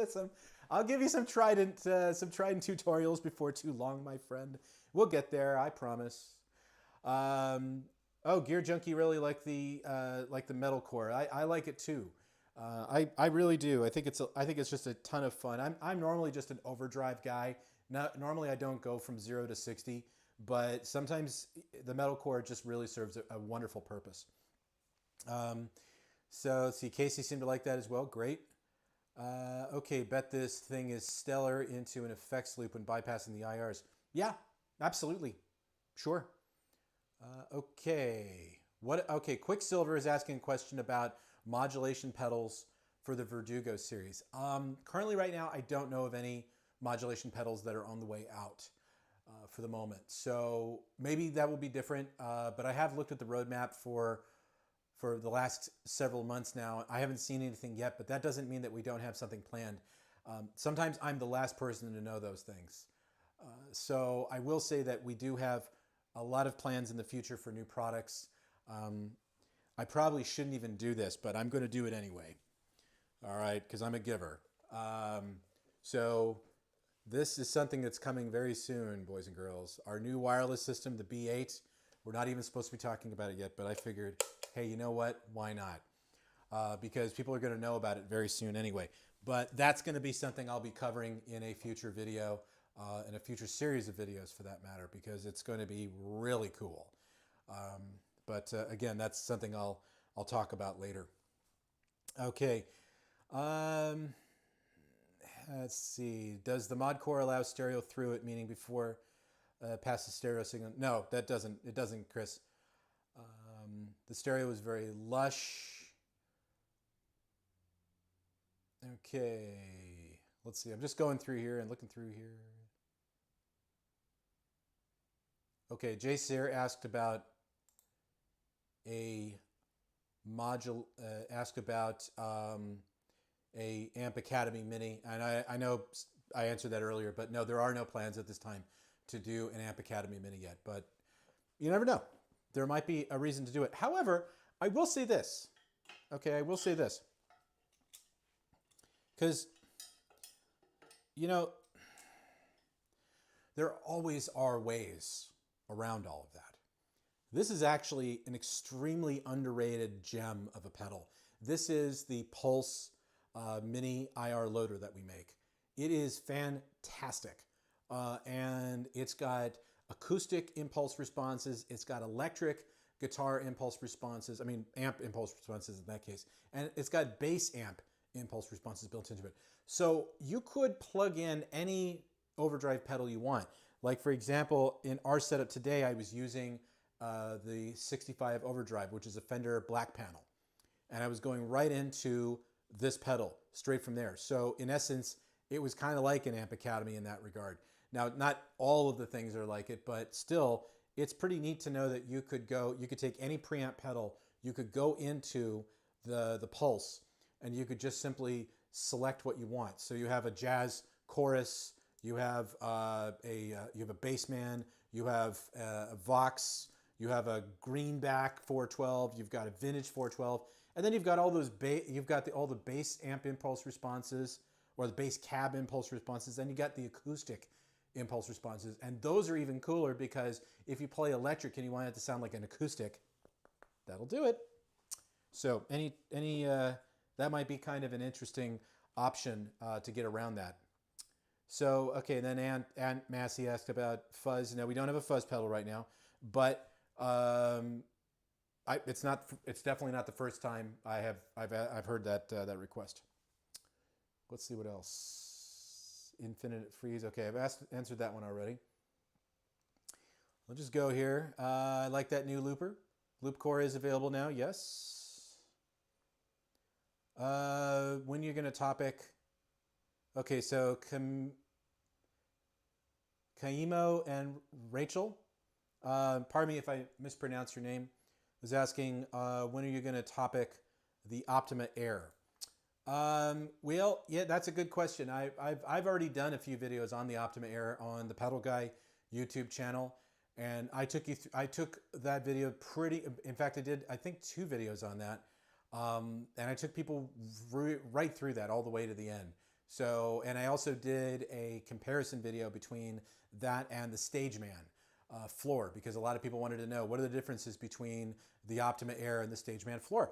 some. I'll give you some Trident tutorials before too long, my friend. We'll get there. I promise. Oh, Gear Junkie really like the metalcore. I like it too. I really do. I think it's just a ton of fun. I'm normally just an overdrive guy. Normally I don't go from 0 to 60, but sometimes the metal core just really serves a wonderful purpose. So see, Casey seemed to like that as well. Great. Okay, bet this thing is stellar into an effects loop when bypassing the IRs. Yeah, absolutely. Sure. Okay. Okay, Quicksilver is asking a question about modulation pedals for the Verdugo series. Currently right now, I don't know of any modulation pedals that are on the way out for the moment. So maybe that will be different, but I have looked at the roadmap for the last several months now. I haven't seen anything yet, but that doesn't mean that we don't have something planned. Sometimes I'm the last person to know those things. So I will say that we do have a lot of plans in the future for new products. I probably shouldn't even do this, but I'm going to do it anyway. All right, because I'm a giver. So this is something that's coming very soon, boys and girls. Our new wireless system, the B8. We're not even supposed to be talking about it yet, but I figured, hey, you know what? Why not? Because people are going to know about it very soon anyway. But that's going to be something I'll be covering in a future video, in a future series of videos for that matter, because it's going to be really cool. But again, that's something I'll talk about later. Okay. Let's see. Does the mod core allow stereo through it, meaning before past the stereo signal? No, that doesn't. It doesn't, Chris. The stereo is very lush. Okay. Let's see. I'm just going through here and looking through here. Okay. Jay Sear asked about a module. Asked about a Amp Academy Mini, and I know I answered that earlier, but no, there are no plans at this time to do an Amp Academy Mini yet. But you never know. There might be a reason to do it. However, I will say this. Okay, I will say this. Because, you know, there always are ways around all of that. This is actually an extremely underrated gem of a pedal. This is the Pulse Mini IR loader that we make. It is fantastic. And it's got acoustic impulse responses. It's got electric guitar impulse responses. I mean, amp impulse responses in that case. And it's got bass amp impulse responses built into it. So you could plug in any overdrive pedal you want. Like for example, in our setup today, I was using the 65 overdrive, which is a Fender black panel. And I was going right into this pedal straight from there. So in essence, it was kind of like an Amp Academy in that regard. Now, not all of the things are like it, but still, it's pretty neat to know that you could take any preamp pedal, you could go into the Pulse, and you could just simply select what you want. So you have a jazz chorus, you have a Bassman, you have a Vox, you have a Greenback 412, you've got a Vintage 412, and then you've got all those all the bass amp impulse responses, or the bass cab impulse responses, and you got the acoustic impulse responses. And those are even cooler because if you play electric and you want it to sound like an acoustic, that'll do it. So that might be kind of an interesting option to get around that. So, okay, then Aunt Massey asked about fuzz. Now, we don't have a fuzz pedal right now, but it's definitely not the first time I've heard that request. Let's see what else. Infinite freeze. Okay, I've answered that one already. I'll just go here. I like that new looper. Loop core is available now. Yes. When you're going to topic. Okay, so Kaimo and Rachel. Pardon me if I mispronounce your name. Was asking when are you going to topic the Optima Air? Well, yeah, that's a good question. I've already done a few videos on the Optima Air on the Pedal Guy YouTube channel, and I took that video in fact, I did, I think, 2 videos on that, and I took people right through that all the way to the end. So, and I also did a comparison video between that and the Stageman floor, because a lot of people wanted to know what are the differences between the Optima Air and the Stageman floor.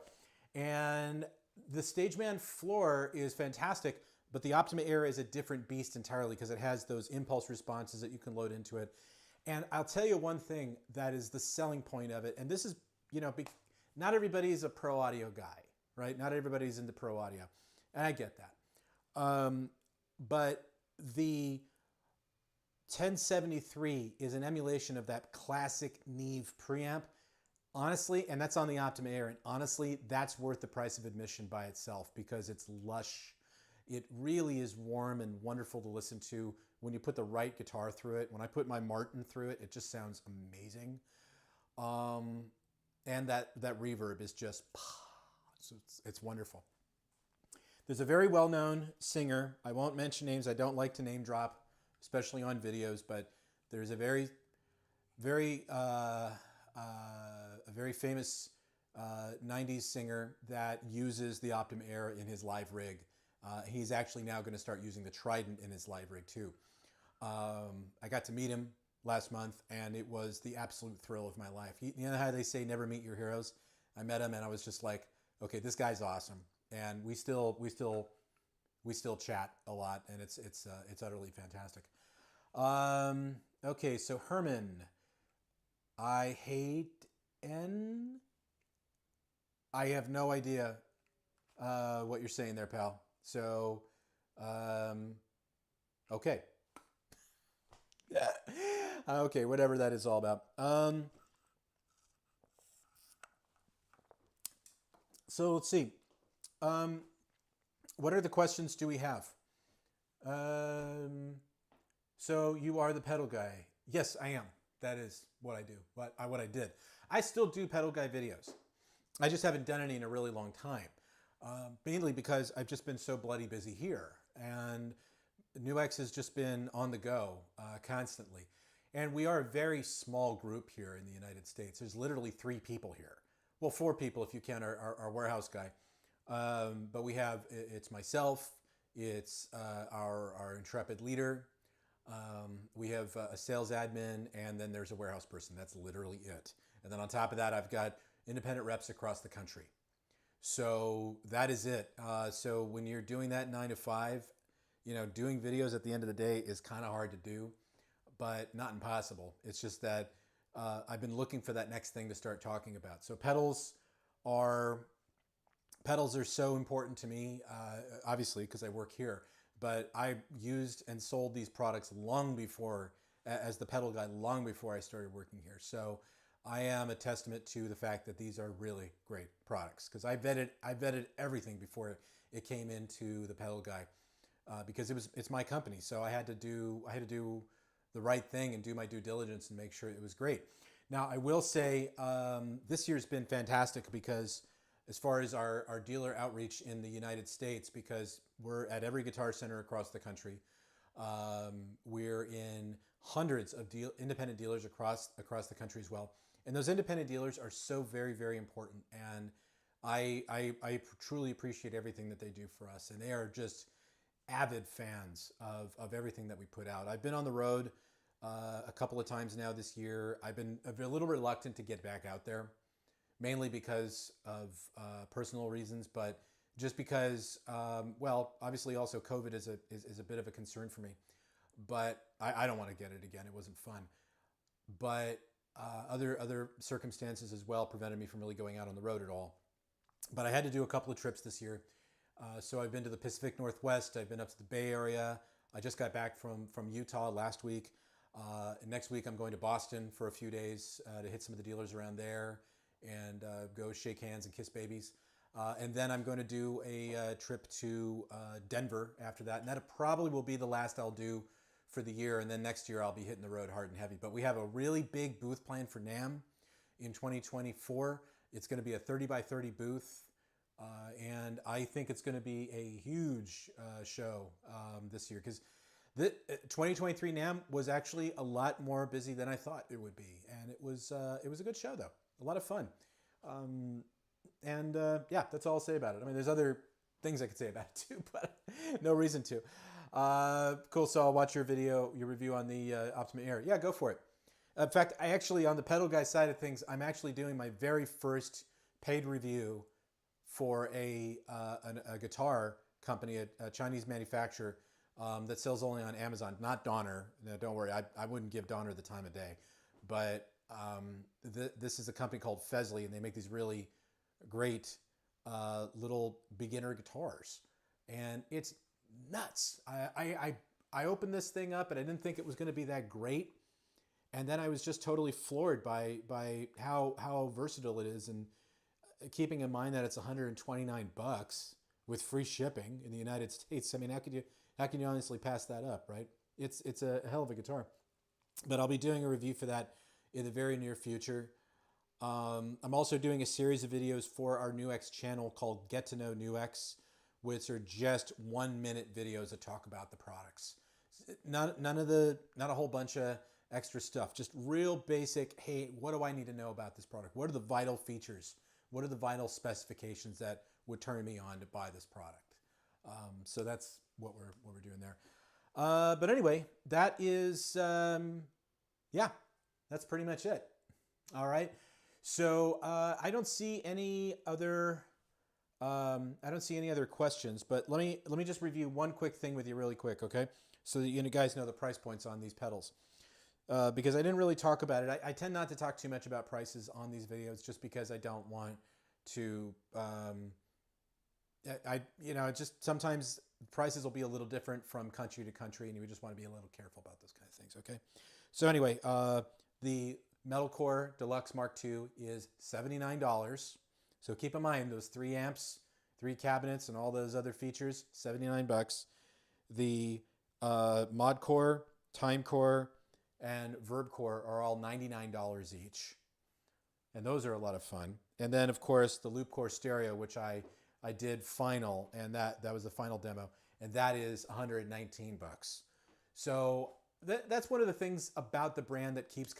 And the Stageman floor is fantastic, but the Optima Air is a different beast entirely because it has those impulse responses that you can load into it. And I'll tell you one thing that is the selling point of it. And this is, you know, not everybody is a pro audio guy, right? Not everybody's into pro audio. And I get that. But the 1073 is an emulation of that classic Neve preamp. Honestly, and that's on the Optima Air, and honestly, that's worth the price of admission by itself because it's lush. It really is warm and wonderful to listen to when you put the right guitar through it. When I put my Martin through it, it just sounds amazing. And that reverb is just, it's wonderful. There's a very well-known singer. I won't mention names. I don't like to name drop, especially on videos, but there's a very famous 90s singer that uses the Optima Air in his live rig. He's actually now going to start using the Trident in his live rig too. I got to meet him last month, and it was the absolute thrill of my life. You know how they say never meet your heroes? I met him, and I was just like, okay, this guy's awesome, and we still chat a lot, and it's utterly fantastic. Okay, so Herman, I have no idea what you're saying there, pal. So, okay. Okay, whatever that is all about. So let's see. What are the questions do we have? So you are the pedal guy. Yes, I am. That is what I do, what I did. I still do pedal guy videos. I just haven't done any in a really long time. Mainly because I've just been so bloody busy here. And NUX has just been on the go constantly. And we are a very small group here in the United States. There's literally 3 people here. Well, 4 people if you count our warehouse guy. But we have, it's myself, it's our intrepid leader, we have a sales admin, and then there's a warehouse person. That's literally it. And then on top of that, I've got independent reps across the country. So that is it. So when you're doing that 9 to 5, you know, doing videos at the end of the day is kind of hard to do, but not impossible. It's just that I've been looking for that next thing to start talking about. So pedals are so important to me, obviously, because I work here. But I used and sold these products long before, as the pedal guy, long before I started working here. So I am a testament to the fact that these are really great products, because I vetted everything before it came into the pedal guy, because it's my company. So I had to do the right thing and do my due diligence and make sure it was great. Now I will say this year's been fantastic because, as far as our dealer outreach in the United States, because we're at every Guitar Center across the country. We're in hundreds of independent dealers across the country as well. And those independent dealers are so very, very important. And I truly appreciate everything that they do for us. And they are just avid fans of everything that we put out. I've been on the road a couple of times now this year. I've been a little reluctant to get back out there, mainly because of personal reasons, but just because, well, obviously also COVID is a bit of a concern for me. But I don't want to get it again. It wasn't fun. But other circumstances as well prevented me from really going out on the road at all. But I had to do a couple of trips this year. So I've been to the Pacific Northwest. I've been up to the Bay Area. I just got back from Utah last week. Next week I'm going to Boston for a few days to hit some of the dealers around there and go shake hands and kiss babies. And then I'm going to do a trip to Denver after that. And that probably will be the last I'll do for the year. And then next year I'll be hitting the road hard and heavy. But we have a really big booth planned for NAMM in 2024. It's going to be a 30 by 30 booth. And I think it's going to be a huge show this year, because the 2023 NAMM was actually a lot more busy than I thought it would be. And it was a good show, though. A lot of fun. Yeah, that's all I'll say about it. I mean, there's other things I could say about it too, but no reason to. Cool, so I'll watch your review on the Optima Air. Yeah, go for it. In fact, I actually, on the pedal guy side of things, I'm actually doing my very first paid review for a guitar company, a Chinese manufacturer. that sells only on Amazon, not Donner. No, don't worry, I wouldn't give Donner the time of day. But this is a company called Fesley, and they make these really great little beginner guitars. And it's nuts. I opened this thing up, and I didn't think it was going to be that great. And then I was just totally floored by how versatile it is, and keeping in mind that it's $129 with free shipping in the United States. I mean, how can you honestly pass that up, right? It's a hell of a guitar. But I'll be doing a review for that in the very near future. I'm also doing a series of videos for our NUX channel called Get to Know NUX, which are just 1-minute videos that talk about the products. Not a whole bunch of extra stuff, just real basic. Hey, what do I need to know about this product? What are the vital features? What are the vital specifications that would turn me on to buy this product? So that's what we're doing there. But anyway, that is yeah, that's pretty much it. All right. So I don't see any other questions, but let me just review one quick thing with you really quick, okay? So that you guys know the price points on these pedals. Because I didn't really talk about it. I tend not to talk too much about prices on these videos just because I don't want to, just sometimes prices will be a little different from country to country, and you just want to be a little careful about those kind of things, okay? So anyway, the Metalcore Deluxe Mark II is $79. So keep in mind those 3 amps, 3 cabinets, and all those other features, $79. The Modcore, Timecore, and Verb Core are all $99 each. And those are a lot of fun. And then, of course, the Loop Core Stereo, which I did final, and that was the final demo, and that is $119. So that's one of the things about the brand that keeps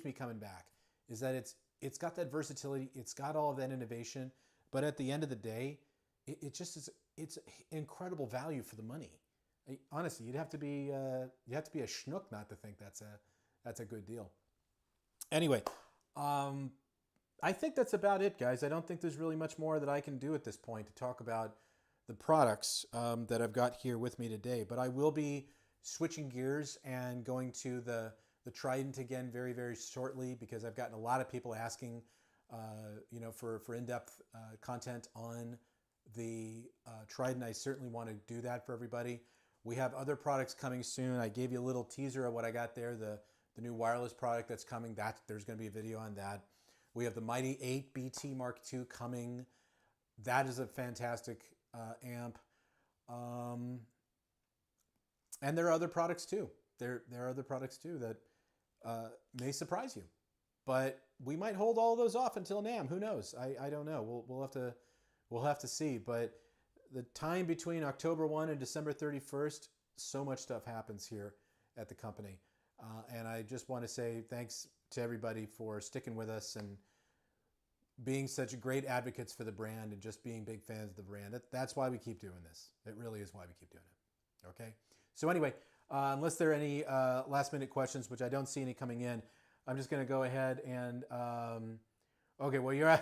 me coming back, is that it's got that versatility, it's got all of that innovation, but at the end of the day, it's incredible value for the money. Honestly, you have to be a schnook not to think that's a good deal. Anyway, I think that's about it, guys. I don't think there's really much more that I can do at this point to talk about the products that I've got here with me today. But I will be switching gears and going to the Trident again very, very shortly, because I've gotten a lot of people asking, for in-depth content on the Trident. I certainly want to do that for everybody. We have other products coming soon. I gave you a little teaser of what I got there, the new wireless product that's coming. There's going to be a video on that. We have the Mighty 8 BT Mark II coming. That is a fantastic amp. And there are other products too. There are other products too that may surprise you. But we might hold all of those off until NAMM. Who knows? I don't know. We'll have to see. But the time between October 1 and December 31st, so much stuff happens here at the company. And I just want to say thanks to everybody for sticking with us and being such great advocates for the brand and just being big fans of the brand. That's why we keep doing this. It really is why we keep doing it. Okay? So anyway, unless there are any last minute questions, which I don't see any coming in, I'm just going to go ahead and... okay, well, you're...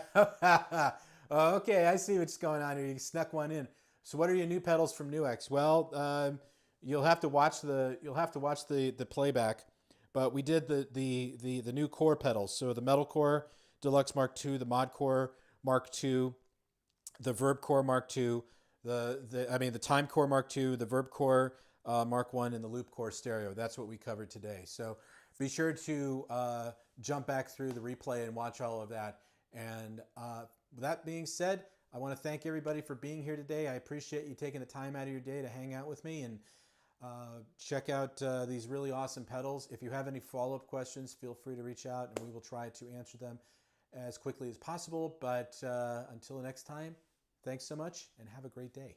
okay, I see what's going on here. You snuck one in. So what are your new pedals from NUX? Well, you'll have to watch the playback, but we did the new core pedals. So the Metalcore Deluxe Mark II, the Modcore Mark II, the Verb Core Mark II, the Timecore Mark II, the Verb Core Mark I, and the Loop Core Stereo. That's what we covered today. So be sure to jump back through the replay and watch all of that. And with that being said, I want to thank everybody for being here today. I appreciate you taking the time out of your day to hang out with me and check out these really awesome pedals. If you have any follow-up questions, feel free to reach out and we will try to answer them as quickly as possible. But until next time, thanks so much and have a great day.